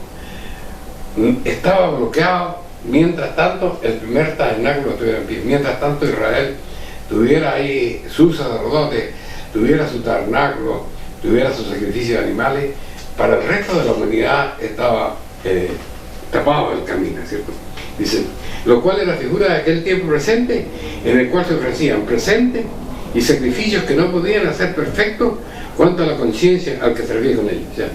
Speaker 3: estaba bloqueado mientras tanto el primer tabernáculo estuviera en pie. Mientras tanto Israel tuviera ahí su sacerdote, tuviera su tabernáculo, tuviera su sacrificio de animales, para el resto de la humanidad estaba tapado el camino, ¿cierto? Dice, lo cual es la figura de aquel tiempo presente, en el cual se ofrecían presentes y sacrificios que no podían hacer perfectos cuanto a la conciencia al que servía con ellos. O sea,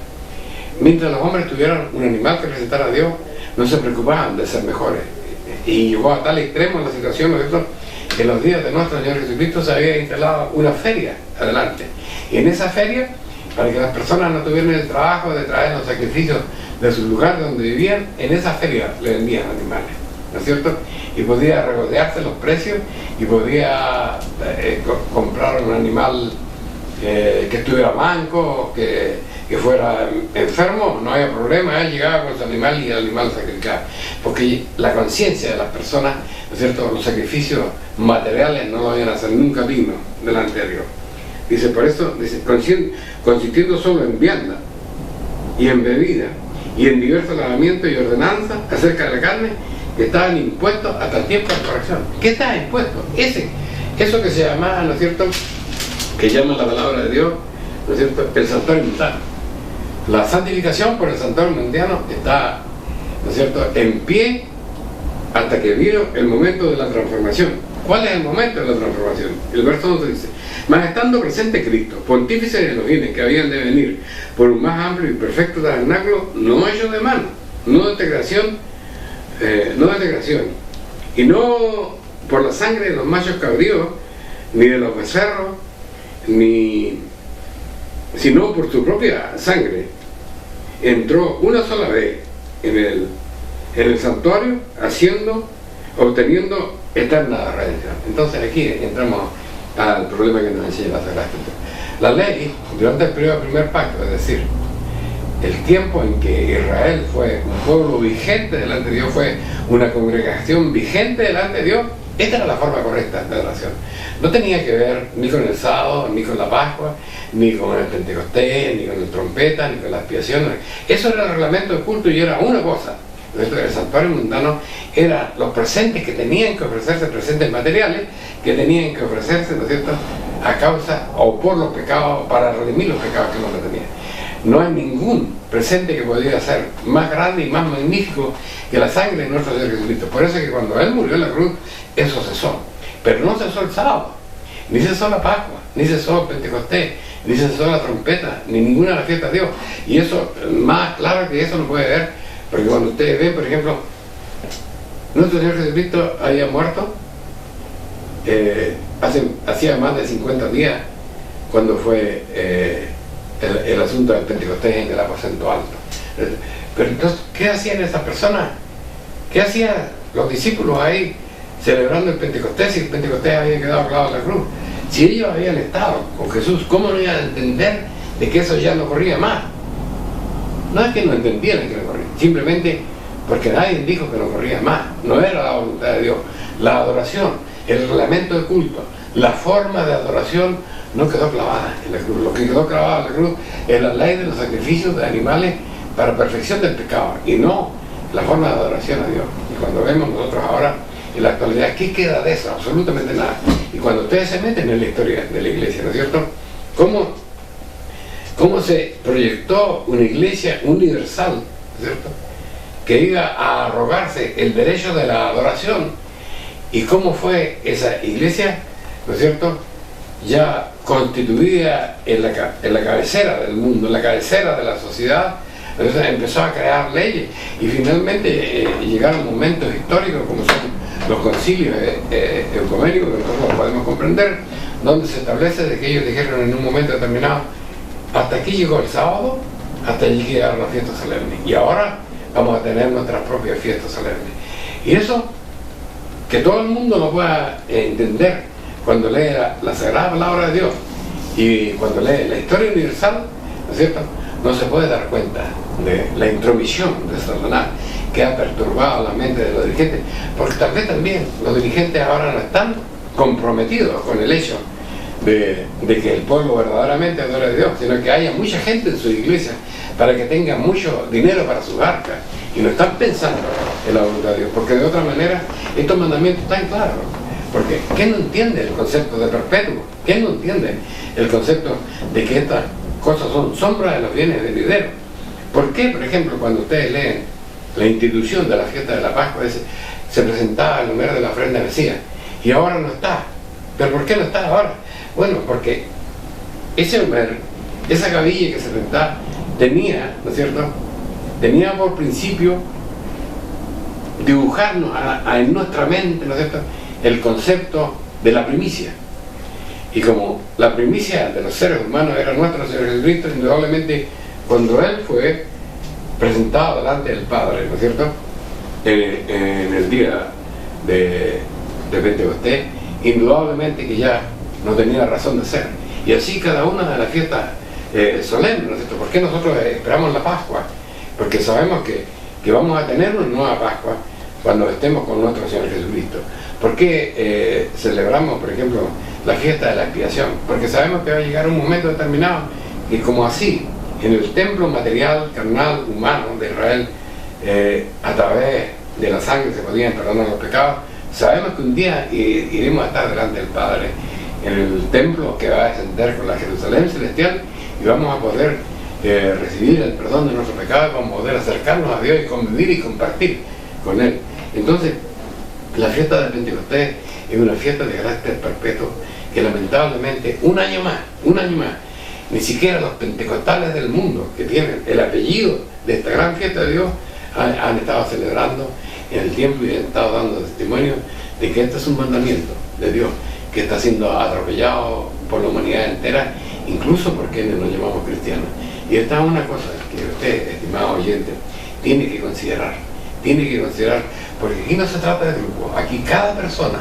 Speaker 3: mientras los hombres tuvieran un animal que presentara a Dios, no se preocupaban de ser mejores. Y llegó a tal extremo la situación, ¿no es cierto?, que en los días de nuestro Señor Jesucristo se había instalado una feria adelante. Y en esa feria, para que las personas no tuvieran el trabajo de traer los sacrificios de su lugar donde vivían, en esa feria le vendían animales, ¿no es cierto? Y podía regodearse los precios y podía comprar un animal que estuviera manco, que fuera enfermo, no había problema, él llegaba con su animal y el animal sacrificaba. Porque la conciencia de las personas, ¿no es cierto?, los sacrificios materiales no lo habían a hacer nunca digno delante de Dios. Dice, por eso, dice, consistiendo solo en vianda y en bebida y en diversos lavamientos y ordenanzas acerca de la carne, que estaban impuestos hasta el tiempo de corrección. ¿Qué estaba impuesto? Eso que se llamaba, ¿no es cierto?, que llama la palabra de Dios, ¿no es cierto?, el santuario mundano. La santificación por el santuario mundano está, ¿no es cierto?, en pie hasta que vino el momento de la transformación. ¿Cuál es el momento de la transformación? El verso 11 dice, mas estando presente Cristo, pontífice de los bienes que habían de venir por un más amplio y perfecto tabernáculo, no hecho de mano, no de creación, y no por la sangre de los machos cabríos, ni de los becerros, sino por su propia sangre, entró una sola vez en el santuario, obteniendo eterna redención. Entonces aquí entramos al problema que nos enseña la Sagrada Escritura. La ley, durante el periodo del primer pacto, es decir, el tiempo en que Israel fue un pueblo vigente delante de Dios, fue una congregación vigente delante de Dios, esta era la forma correcta de adoración. No tenía que ver ni con el sábado, ni con la Pascua, ni con el Pentecostés, ni con el trompeta, ni con la expiación. Eso era el reglamento del culto y era una cosa. El santuario mundano era los presentes que tenían que ofrecerse, presentes materiales, que tenían que ofrecerse, ¿no es cierto?, a causa o por los pecados, para redimir los pecados que no lo tenían. No hay ningún presente que podía ser más grande y más magnífico que la sangre de nuestro Señor Jesucristo. Por eso es que cuando Él murió en la cruz, eso cesó. Pero no cesó el sábado, ni cesó la Pascua, ni cesó el Pentecostés, ni cesó la trompeta, ni ninguna de las fiestas de Dios. Y eso, más claro que eso no puede ver, porque cuando ustedes ven, por ejemplo, nuestro Señor Jesucristo había muerto hacía más de 50 días, cuando fue el asunto del Pentecostés en el aposento alto. Pero entonces, ¿qué hacían esas personas? ¿Qué hacían los discípulos ahí celebrando el Pentecostés si el Pentecostés había quedado clavado en la cruz? Si ellos habían estado con Jesús, ¿cómo no iban a entender de que eso ya no corría más? No es que no entendieran que no corría, simplemente porque nadie dijo que no corría más. No era la voluntad de Dios. La adoración, el reglamento de culto, la forma de adoración no quedó clavada en la cruz. Lo que quedó clavado en la cruz es la ley de los sacrificios de animales para perfección del pecado, y no la forma de adoración a Dios. Y cuando vemos nosotros ahora, en la actualidad, ¿qué queda de eso? Absolutamente nada. Y cuando ustedes se meten en la historia de la iglesia, ¿no es cierto?, ¿Cómo se proyectó una iglesia universal, ¿no es cierto?, que iba a arrogarse el derecho de la adoración, y cómo fue esa iglesia, ¿no es cierto?, ya constituida en la cabecera del mundo, en la cabecera de la sociedad. Entonces empezó a crear leyes y finalmente llegaron momentos históricos como son los concilios ecuménicos, que nosotros lo podemos comprender, donde se establece de que ellos dijeron en un momento determinado: hasta aquí llegó el sábado, hasta allí llegaron las fiestas solemnes, y ahora vamos a tener nuestras propias fiestas solemnes. Y eso, que todo el mundo lo pueda entender cuando lee la Sagrada Palabra de Dios y cuando lee la historia universal, ¿no es cierto?, no se puede dar cuenta de la intromisión de Satanás que ha perturbado la mente de los dirigentes, porque tal vez también los dirigentes ahora no están comprometidos con el hecho de que el pueblo verdaderamente adore a Dios, sino que haya mucha gente en su iglesia para que tenga mucho dinero para sus arcas, y no están pensando en la voluntad de Dios, porque de otra manera estos mandamientos están claros. Porque ¿quién no entiende el concepto de perpetuo? ¿Quién no entiende el concepto de que estas cosas son sombras de los bienes venideros? ¿Por qué, por ejemplo, cuando ustedes leen la institución de la fiesta de la Pascua, se presentaba el número de la ofrenda de Mesías, y ahora no está? ¿Pero por qué no está ahora? Bueno, porque ese número, esa gavilla que se presentaba, tenía, ¿no es cierto?, tenía por principio dibujarnos en nuestra mente, ¿no es cierto?, el concepto de la primicia. Y como la primicia de los seres humanos era nuestro Señor Jesucristo, indudablemente cuando Él fue presentado delante del Padre, ¿no es cierto?, en el día de Pentecostés, indudablemente que ya no tenía razón de ser. Y así cada una de las fiestas solemnes, ¿no es cierto? ¿Por qué nosotros esperamos la Pascua? Porque sabemos que vamos a tener una nueva Pascua cuando estemos con nuestro Señor Jesucristo. ¿Por qué celebramos, por ejemplo, la fiesta de la expiación? Porque sabemos que va a llegar un momento determinado y como así, en el templo material, carnal, humano de Israel, a través de la sangre se podían perdonar los pecados. Sabemos que un día iremos a estar delante del Padre en el templo que va a descender con la Jerusalén celestial, y vamos a poder recibir el perdón de nuestros pecados, vamos a poder acercarnos a Dios y convivir y compartir con Él. Entonces, la fiesta del Pentecostés es una fiesta de carácter perpetuo que lamentablemente un año más, ni siquiera los pentecostales del mundo que tienen el apellido de esta gran fiesta de Dios han estado celebrando en el tiempo y han estado dando testimonio de que este es un mandamiento de Dios que está siendo atropellado por la humanidad entera, incluso por quienes nos llamamos cristianos. Y esta es una cosa que usted, estimado oyente, tiene que considerar, porque aquí no se trata de grupo, aquí cada persona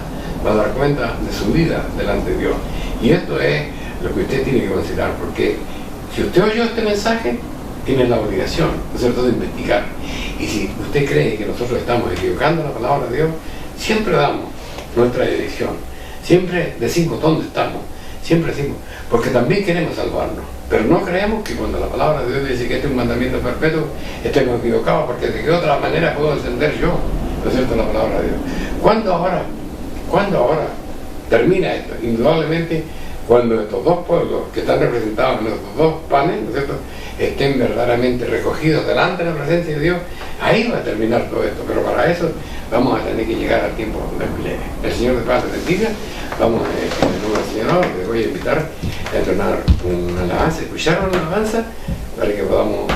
Speaker 3: va a dar cuenta de su vida delante de Dios. Y esto es lo que usted tiene que considerar, porque si usted oyó este mensaje, tiene la obligación, ¿no es cierto?, de investigar. Y si usted cree que nosotros estamos equivocando la palabra de Dios, siempre damos nuestra dirección, siempre decimos dónde estamos, siempre decimos, porque también queremos salvarnos, pero no creemos que cuando la palabra de Dios dice que este es un mandamiento perpetuo, estemos equivocados, porque de qué otra manera puedo entender yo, ¿no es cierto?, la palabra de Dios. ¿Cuándo ahora termina esto? Indudablemente cuando estos dos pueblos que están representados en estos dos panes, ¿no es cierto?, estén verdaderamente recogidos delante de la presencia de Dios, ahí va a terminar todo esto. Pero para eso vamos a tener que llegar al tiempo del milenio. El Señor de paz te bendiga. Vamos en el nombre del Señor, les voy a invitar a entonar una alabanza, escuchar una alabanza para que podamos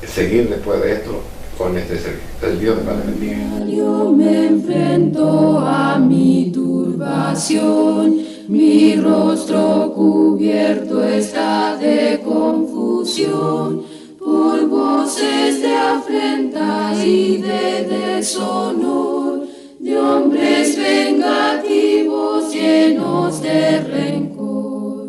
Speaker 3: seguir después de esto con este servicio. El Dios de paz te bendiga.
Speaker 4: Yo me enfrento a mi turbación, mi rostro cubierto está de confusión, por voces de afrenta y de deshonor, de hombres vengativos llenos de rencor.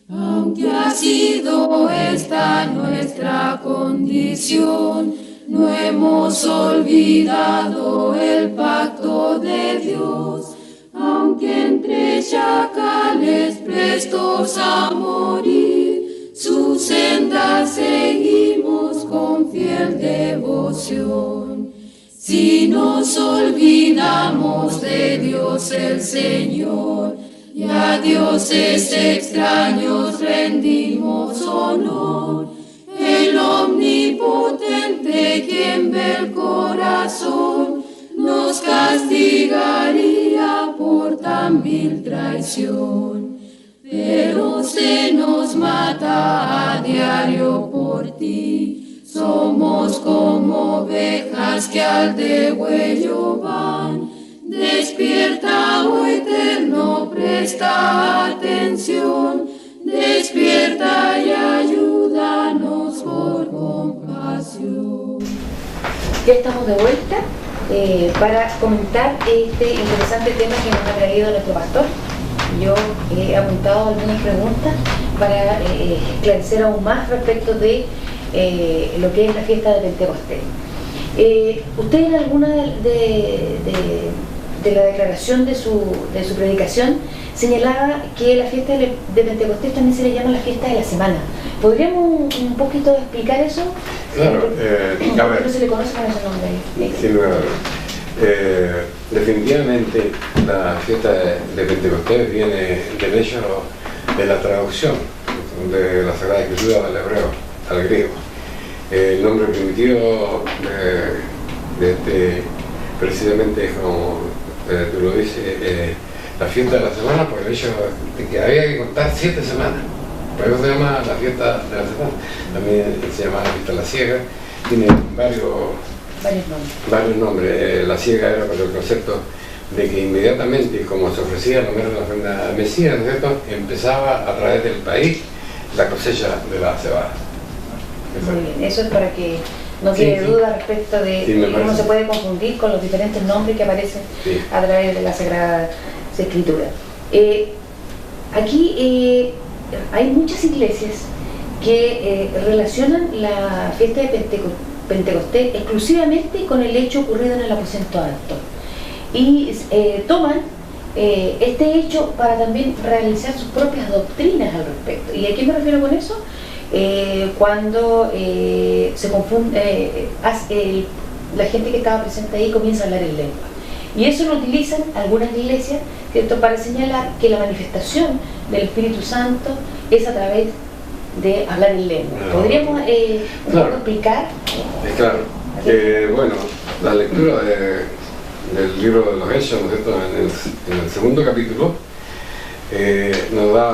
Speaker 4: Aunque ha sido esta nuestra condición, no hemos olvidado el pacto de Dios. Aunque entre chacales prestos a morir, su senda seguimos con fiel devoción. Si nos olvidamos de Dios el Señor, y a dioses extraños rendimos honor, el omnipotente quien ve el corazón, nos castigaría por tan vil traición. Pero se nos mata a diario por ti, somos como ovejas que al degüello van. Despierta, oh Eterno, presta atención, despierta y ayúdanos por compasión.
Speaker 2: Ya estamos de vuelta para comentar este interesante tema que nos ha traído nuestro pastor. Yo he apuntado algunas preguntas para esclarecer aún más respecto de lo que es la fiesta de Pentecostés. Usted en alguna de la declaración de su predicación señalaba que la fiesta de Pentecostés también se le llama la fiesta de la semana. ¿Podríamos un poquito explicar eso?
Speaker 3: Claro, a ver.
Speaker 2: No se le conoce con ese nombre.
Speaker 3: Sí, definitivamente la fiesta de Pentecostés viene del hecho de la traducción de la Sagrada Escritura del hebreo al griego. El nombre primitivo de este, precisamente como tú lo dices, la fiesta de la semana, por el hecho de que había que contar 7 semanas. Por eso se llama la fiesta de la semana. También se llama la fiesta de la siega. Tiene varios nombres. La siega era por el concepto de que inmediatamente, como se ofrecía la ofrenda al Mesías, ¿no es cierto?, empezaba a través del país la cosecha de la cebada.
Speaker 2: Muy bien, eso es para que no quede duda respecto de cómo se puede confundir con los diferentes nombres que aparecen a través de la Sagrada Escritura. Aquí hay muchas iglesias que relacionan la fiesta de Pentecostés exclusivamente con el hecho ocurrido en el aposento alto y toman este hecho para también realizar sus propias doctrinas al respecto. ¿Y a qué me refiero con eso? Cuando se confunde, la gente que estaba presente ahí comienza a hablar en lengua. Y eso lo utilizan algunas iglesias, ¿cierto?, para señalar que la manifestación del Espíritu Santo es a través de hablar en lengua. ¿Podríamos un poco explicar?
Speaker 3: Claro. Bueno, la lectura del libro de los Hechos, ¿no es cierto?, en el segundo capítulo, nos da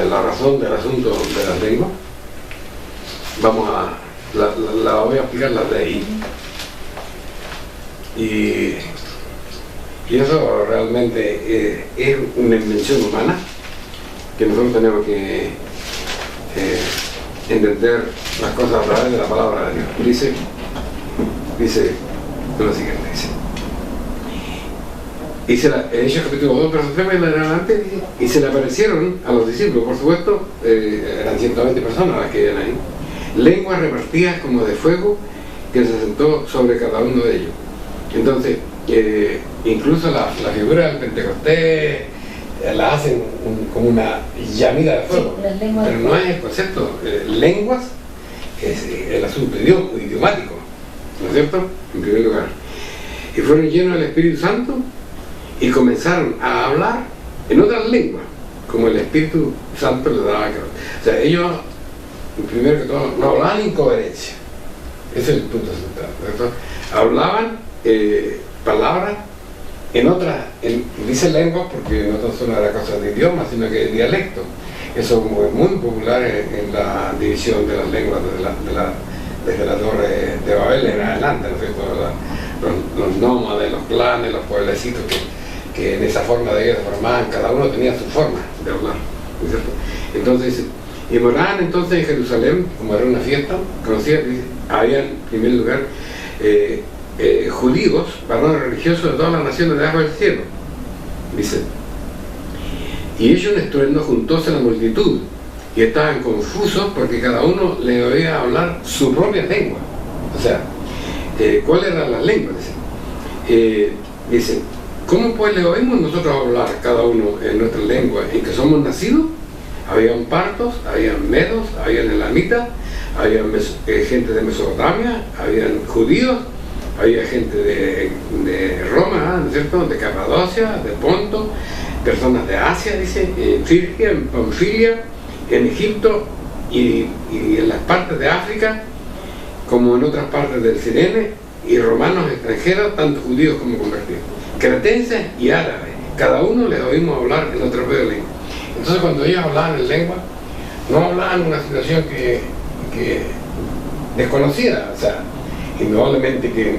Speaker 3: la razón del asunto de las lenguas. Vamos a la voy a explicar la ley, y eso realmente es una invención humana que nosotros tenemos que entender las cosas a través de la palabra de Dios. Dice lo siguiente, Hechos capítulo 2, verso 3 en adelante, y se le aparecieron a los discípulos, por supuesto, eran 120 personas las que iban ahí, lenguas repartidas como de fuego que se sentó sobre cada uno de ellos. Entonces, incluso la figura del Pentecostés la hacen como una llamida de fuego,
Speaker 2: sí,
Speaker 3: pero no es el concepto. Lenguas es el asunto idiomático, ¿no es cierto? En primer lugar. Y fueron llenos del Espíritu Santo y comenzaron a hablar en otras lenguas, como el Espíritu Santo les daba. O sea, ellos, primero que todo, no hablaban incoherencia. Ese es el punto central, ¿cierto? Hablaban palabras en otras, dice lenguas porque no tan solo era cosa de idioma, sino que de dialecto. Eso es muy popular en la división de las lenguas desde la torre de Babel en adelante, ¿no es cierto? Los nómades, los clanes, los pueblecitos que en esa forma de vida se formaban, cada uno tenía su forma de hablar, ¿no es cierto? Entonces, y moraban entonces en Jerusalén, como era una fiesta conocida, había en primer lugar judíos, varones religiosos de todas las naciones debajo del cielo, dice. Y ellos un estruendo juntóse a la multitud y estaban confusos porque cada uno le oía hablar su propia lengua. O sea, ¿cuáles eran las lenguas? Dice, ¿cómo pues le oímos nosotros hablar cada uno en nuestra lengua en que somos nacidos? Habían partos, habían medos, habían elamitas, habían gente de Mesopotamia, habían judíos, había gente de Roma, ¿no es cierto?, de Capadocia, de Ponto, personas de Asia, dice, en Frigia, en Panfilia, en Egipto y en las partes de África, como en otras partes del Cirene, y romanos extranjeros, tanto judíos como convertidos, cretenses y árabes. Cada uno les oímos hablar en nuestra propia lengua. Entonces, cuando ellos hablaban en lengua, no hablaban en una situación que desconocida, o sea, indudablemente que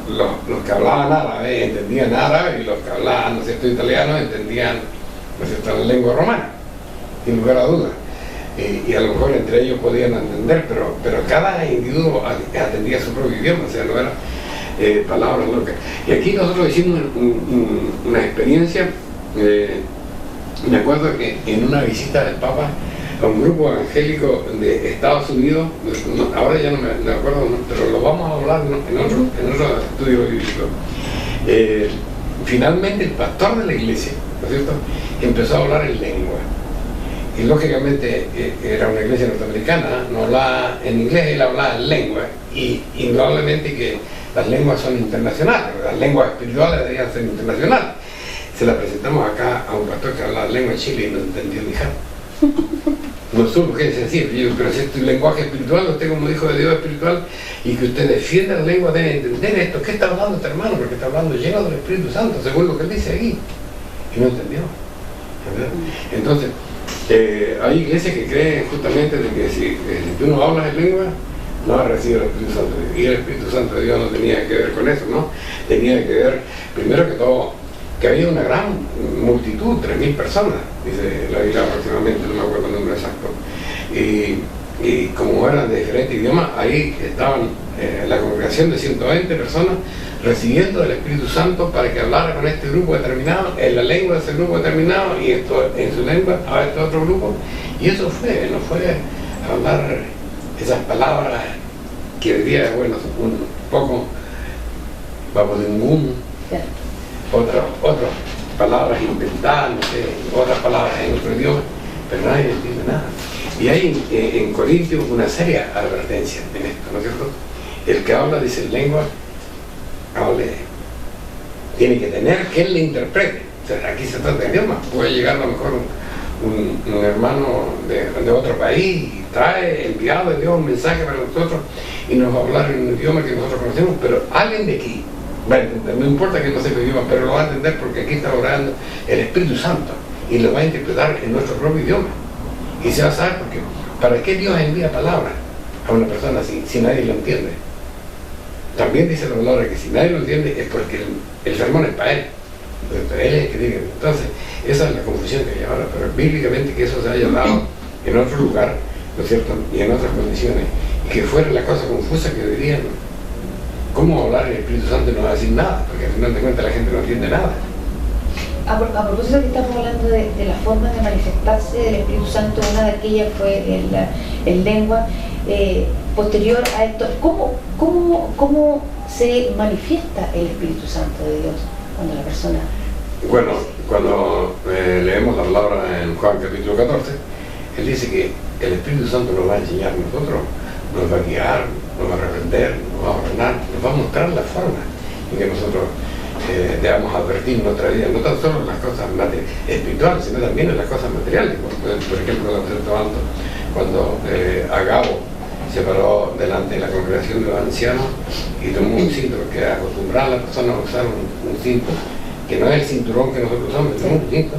Speaker 3: los que hablaban árabe entendían árabe y los que hablaban, ¿no es cierto?, italiano entendían, ¿no es cierto?, la lengua romana, sin lugar a dudas. Y a lo mejor entre ellos podían entender, pero cada individuo atendía su propio idioma, o sea, no eran palabras locas. Y aquí nosotros hicimos una experiencia, me acuerdo que en una visita del Papa a un grupo evangélico de Estados Unidos, ahora ya no me acuerdo, pero lo vamos a hablar en otro estudio bíblico. Finalmente el pastor de la iglesia, ¿no es cierto?, empezó a hablar en lengua. Y lógicamente era una iglesia norteamericana, no hablaba en inglés, él hablaba en lengua, y indudablemente que las lenguas son internacionales, las lenguas espirituales deberían ser internacionales. Se la presentamos acá a un pastor que hablaba lengua en Chile y no entendió ni nada. No supo qué decir. Yo, pero si es tu lenguaje espiritual, usted como hijo de Dios espiritual, y que usted defiende la lengua, debe entender esto. ¿Qué está hablando este hermano? Porque está hablando lleno del Espíritu Santo, según lo que él dice aquí. Y no entendió. Entonces, hay iglesias que creen justamente de que si tú no hablas en lengua, no has recibido el Espíritu Santo. Y el Espíritu Santo de Dios no tenía que ver con eso, ¿no? Tenía que ver, primero que todo, que había una gran multitud, 3.000 personas, dice la Biblia aproximadamente, no me acuerdo el número exacto. Y como eran de diferentes idiomas, ahí estaban la congregación de 120 personas recibiendo el Espíritu Santo para que hablara con este grupo determinado, en la lengua de ese grupo determinado, y esto en su lengua a este otro grupo. Y eso no fue hablar esas palabras que hoy día, bueno, un poco babodingún, otras palabras inventadas, no sé, otras palabras en otro idioma, pero nadie entiende nada. Y hay en Corintios una seria advertencia en esto, ¿no es cierto? El que habla, dice, lengua, hable, tiene que tener quien le interprete. O sea, aquí se trata de idioma. Puede llegar a lo mejor un hermano de otro país y trae enviado de Dios un mensaje para nosotros y nos va a hablar en un idioma que nosotros conocemos, pero alguien de aquí va a entender, no importa que no sepa idioma, pero lo va a entender porque aquí está orando el Espíritu Santo y lo va a interpretar en nuestro propio idioma. Y se va a saber porque, ¿para qué Dios envía palabras a una persona si nadie lo entiende? También dice la palabra que si nadie lo entiende es porque el sermón es para él. Entonces, él es el que tiene. Entonces, esa es la confusión que hay ahora, pero bíblicamente que eso se haya dado en otro lugar, ¿no es cierto?, y en otras condiciones, y que fuera la cosa confusa que dirían, ¿cómo hablar en el Espíritu Santo y no va a decir nada? Porque al final de cuentas la gente no entiende nada.
Speaker 2: A propósito de que estamos hablando de la forma de manifestarse del Espíritu Santo, una de aquellas fue en lengua. Posterior a esto, ¿cómo se manifiesta el Espíritu Santo de Dios cuando la persona...
Speaker 3: Bueno, cuando leemos la palabra en Juan capítulo 14, él dice que el Espíritu Santo nos va a enseñar a nosotros, nos va a guiar, nos va a reprender, nos va a ordenar, nos va a mostrar la forma en que nosotros debamos advertir en nuestra vida, no tan solo en las cosas espirituales, sino también en las cosas materiales. Por ejemplo, cuando Agabo se paró delante de la congregación de los ancianos y tomó un cinto, porque acostumbraba a la persona a usar un cinto, que no es el cinturón que nosotros usamos, tomó un cinto,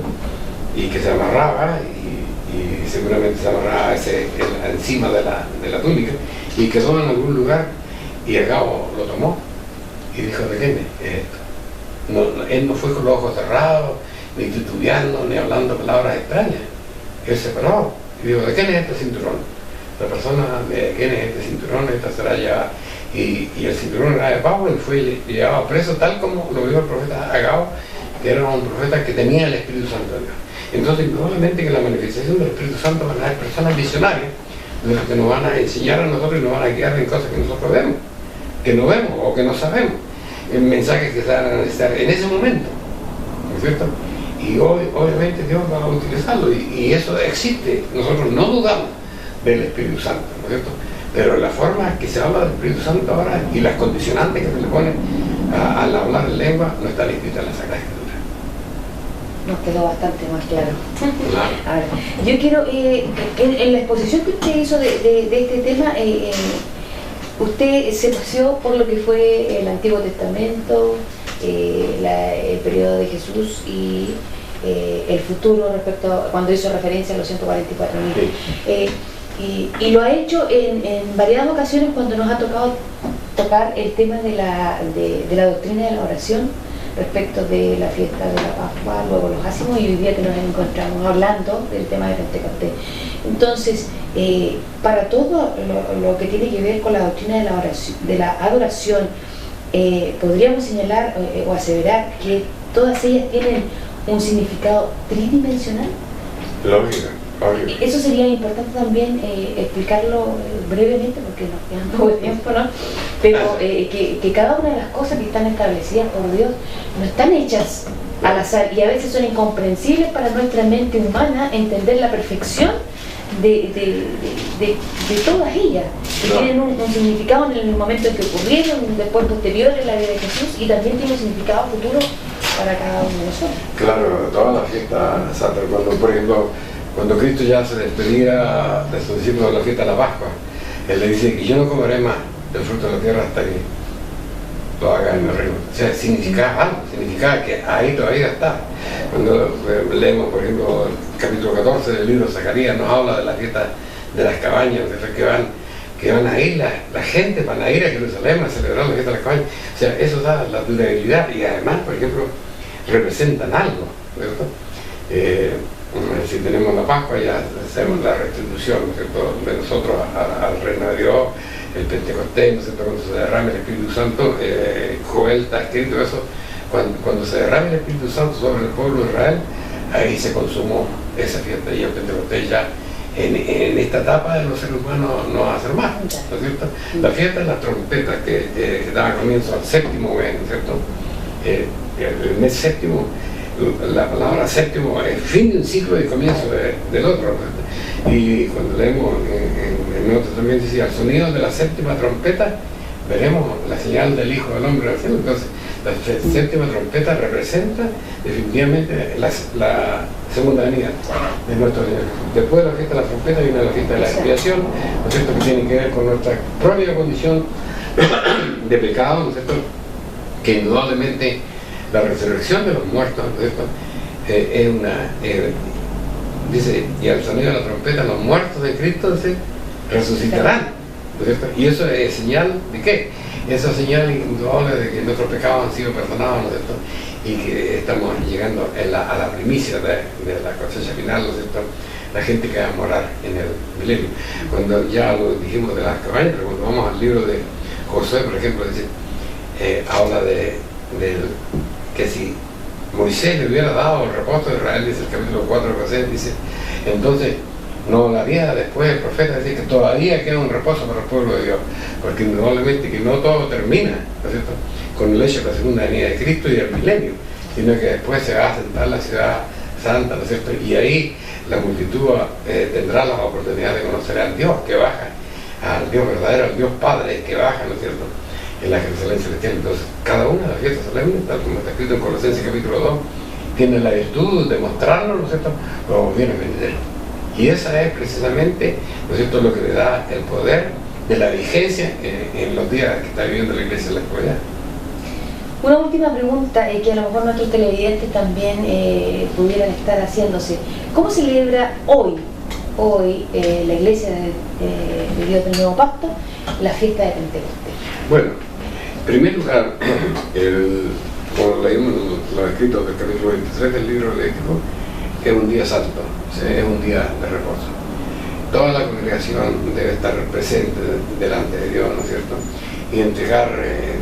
Speaker 3: y que se amarraba, y seguramente se amarraba encima de la túnica, y quedó en algún lugar, y Agabo lo tomó, y dijo, ¿de qué es esto? Él no fue con los ojos cerrados, ni titubeando, ni hablando palabras extrañas. Él se paró y dijo, ¿de quién es este cinturón? La persona, ¿de quién es este cinturón? Esta será llevada. Y el cinturón era de Pablo y fue llevado preso, tal como lo vio el profeta Agabo, que era un profeta que tenía el Espíritu Santo de Dios. Entonces, indudablemente que la manifestación del Espíritu Santo van a ser personas visionarias, de las que nos van a enseñar a nosotros y nos van a guiar en cosas que nosotros vemos, que no vemos o que no sabemos. En mensajes que se van a necesitar en ese momento, ¿no es cierto? Y obviamente Dios va a utilizarlo, y eso existe, nosotros no dudamos del Espíritu Santo, ¿no es cierto? Pero la forma que se habla del Espíritu Santo ahora y las condicionantes que se le ponen al hablar en lengua no están escritas en la Sagrada Escritura.
Speaker 2: Nos quedó bastante más claro.
Speaker 3: Claro.
Speaker 2: Ahora, yo quiero, en la exposición que usted hizo de este tema, usted se paseó por lo que fue el Antiguo Testamento, el periodo de Jesús y el futuro respecto a cuando hizo referencia a los 144.000. Y lo ha hecho en variadas ocasiones cuando nos ha tocado tocar el tema de la doctrina de la oración respecto de la fiesta de la Pascua, luego los ácimos, y hoy día que nos encontramos hablando del tema de Pentecostés. Entonces, para todo lo que tiene que ver con la doctrina de la adoración, podríamos señalar o aseverar que todas ellas tienen un significado tridimensional.
Speaker 3: Lógico.
Speaker 2: Eso sería importante también explicarlo brevemente, porque nos queda poco tiempo, ¿no? Pero que cada una de las cosas que están establecidas por Dios no están hechas al azar, y a veces son incomprensibles para nuestra mente humana entender la perfección de todas ellas, que tienen un significado en el momento en que ocurrieron, después posterior en la vida de Jesús, y también tiene un significado futuro para cada uno de nosotros.
Speaker 3: Claro, toda la fiesta santa, por ejemplo, cuando Cristo ya se despedía de sus discípulos de la fiesta de la Pascua, Él le dice que yo no comeré más del fruto de la tierra hasta que lo haga en el reino. O sea, significaba algo, significaba que ahí todavía está. Cuando leemos, por ejemplo, el capítulo 14 del libro de Zacarías, nos habla de la fiesta de las cabañas, que van a ir, la gente van a ir a Jerusalén a celebrar la fiesta de las cabañas. O sea, eso da la durabilidad, y además, por ejemplo, representan algo, ¿cierto? Si tenemos la Pascua, ya hacemos la restitución, ¿no es cierto?, de nosotros al reino de Dios, el Pentecostés, ¿no es cierto?, cuando se derrame el Espíritu Santo. Joel está escrito eso, cuando se derrame el Espíritu Santo sobre el pueblo de Israel, ahí se consumó esa fiesta, y el Pentecostés ya en esta etapa de los seres humanos no va a ser más, ¿no es cierto? La fiesta de las trompetas que daba comienzo al séptimo mes, ¿no es cierto?, el mes séptimo. La palabra séptimo es fin de un ciclo y comienzo del otro. Y cuando leemos en el Nuevo Testamento, dice, al sonido de la séptima trompeta veremos la señal del Hijo del Hombre al cielo. Entonces, la séptima trompeta representa definitivamente la segunda venida de nuestro Señor. Después de la fiesta de la trompeta viene la fiesta de la expiación, ¿no es cierto?, que tiene que ver con nuestra propia condición de pecado, ¿no es cierto?, que indudablemente la resurrección de los muertos, ¿no es cierto?, es una... dice, y al sonido de la trompeta los muertos de Cristo se resucitarán, ¿no es cierto? Y eso es señal de qué? Esa señal indudable de que nuestros pecados han sido perdonados, ¿no es cierto?, y que estamos llegando a la primicia de la cosecha final, ¿no es cierto?, la gente que va a morar en el milenio. Cuando ya lo dijimos de las cabañas, pero cuando vamos al libro de Josué, por ejemplo, dice, habla de que si Moisés le hubiera dado el reposo de Israel, dice el capítulo 4 de Josué, dice, entonces no lo haría después el profeta, decir que todavía queda un reposo para el pueblo de Dios, porque indudablemente que no todo termina, ¿no es cierto?, con el hecho de la segunda venida de Cristo y el milenio, sino que después se va a sentar la ciudad santa, ¿no es cierto?, y ahí la multitud tendrá la oportunidad de conocer al Dios que baja, al Dios verdadero, al Dios Padre que baja, ¿no es cierto?, en la Jerusalén celestial. Entonces, cada una de las fiestas solemnes, tal como está escrito en Colosenses capítulo 2, tiene la virtud de mostrarnos, ¿no es cierto?, los bienes venideros. Y esa es precisamente, ¿no es cierto?, lo que le da el poder de la vigencia en los días que está viviendo la Iglesia en la actualidad.
Speaker 2: Una última pregunta que a lo mejor nuestros televidentes también pudieran estar haciéndose. ¿Cómo celebra hoy la Iglesia de Dios del Nuevo Pacto la fiesta de Pentecostés?
Speaker 3: Bueno, en primer lugar, como leímos los escritos del capítulo 23 del libro Levítico, es un día santo, o sea, es un día de reposo. Toda la congregación debe estar presente delante de Dios, ¿no es cierto?, y entregar,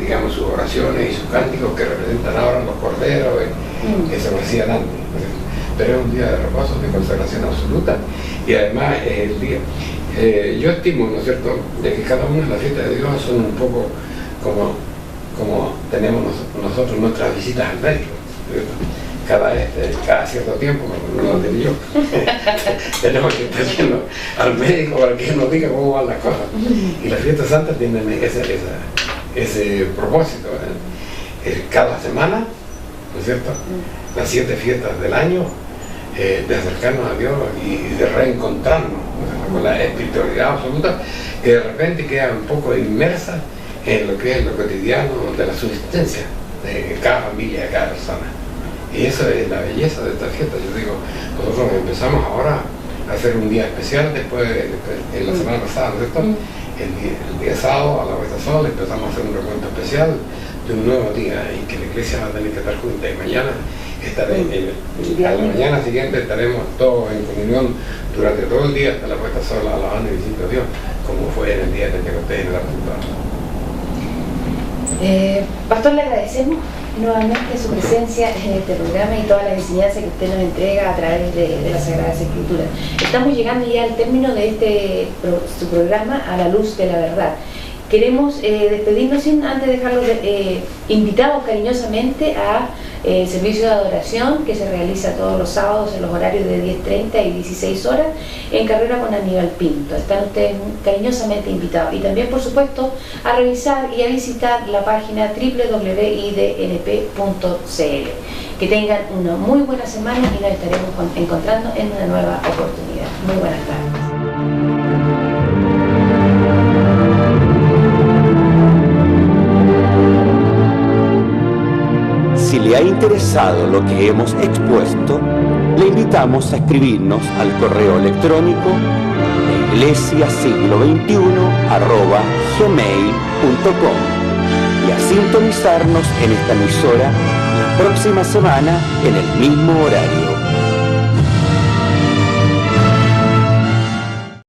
Speaker 3: digamos, sus oraciones y sus cánticos que representan ahora los corderos que se ofrecían antes, ¿no es cierto? Pero es un día de reposo, de consagración absoluta, y además es el día. Yo estimo, ¿no es cierto?, de que cada una de las fiestas de Dios son un poco como tenemos nosotros nuestras visitas al médico, ¿no es cierto? Cada cierto tiempo, no lo tengo yo, tenemos que estar yendo al médico para que nos diga cómo van las cosas. Y las fiestas santas tienen ese propósito, cada semana, ¿no es cierto?, las 7 fiestas del año, de acercarnos a Dios y de reencontrarnos, ¿no?, con la espiritualidad absoluta, que de repente queda un poco inmersa en lo que es lo cotidiano de la subsistencia de cada familia, de cada persona. Y eso es la belleza de esta fiesta. Yo digo, nosotros empezamos ahora a hacer un día especial después en la semana pasada, ¿no es cierto? El día sábado, a la vuelta sol, empezamos a hacer un recuento especial de un nuevo día en que la iglesia va a tener que estar junta, y mañana a la mañana siguiente estaremos todos en comunión durante todo el día hasta la puesta sola, alabando y bendiciendo a Dios, como fue en el día de Pentecostés en el Apostolado.
Speaker 2: Pastor, le agradecemos nuevamente su presencia en este programa y todas las enseñanzas que usted nos entrega a través de las Sagradas Escrituras. Estamos llegando ya al término de su programa, A la Luz de la Verdad. Queremos despedirnos sin antes dejarlos invitados cariñosamente a servicio de adoración que se realiza todos los sábados en los horarios de 10:30 y 16 horas en Carrera con Aníbal Pinto. Están ustedes cariñosamente invitados. Y también, por supuesto, a revisar y a visitar la página www.idnp.cl. Que tengan una muy buena semana y nos estaremos encontrando en una nueva oportunidad. Muy buenas tardes.
Speaker 1: Si le ha interesado lo que hemos expuesto, le invitamos a escribirnos al correo electrónico iglesiasiglo21@gmail.com y a sintonizarnos en esta emisora la próxima semana en el mismo horario.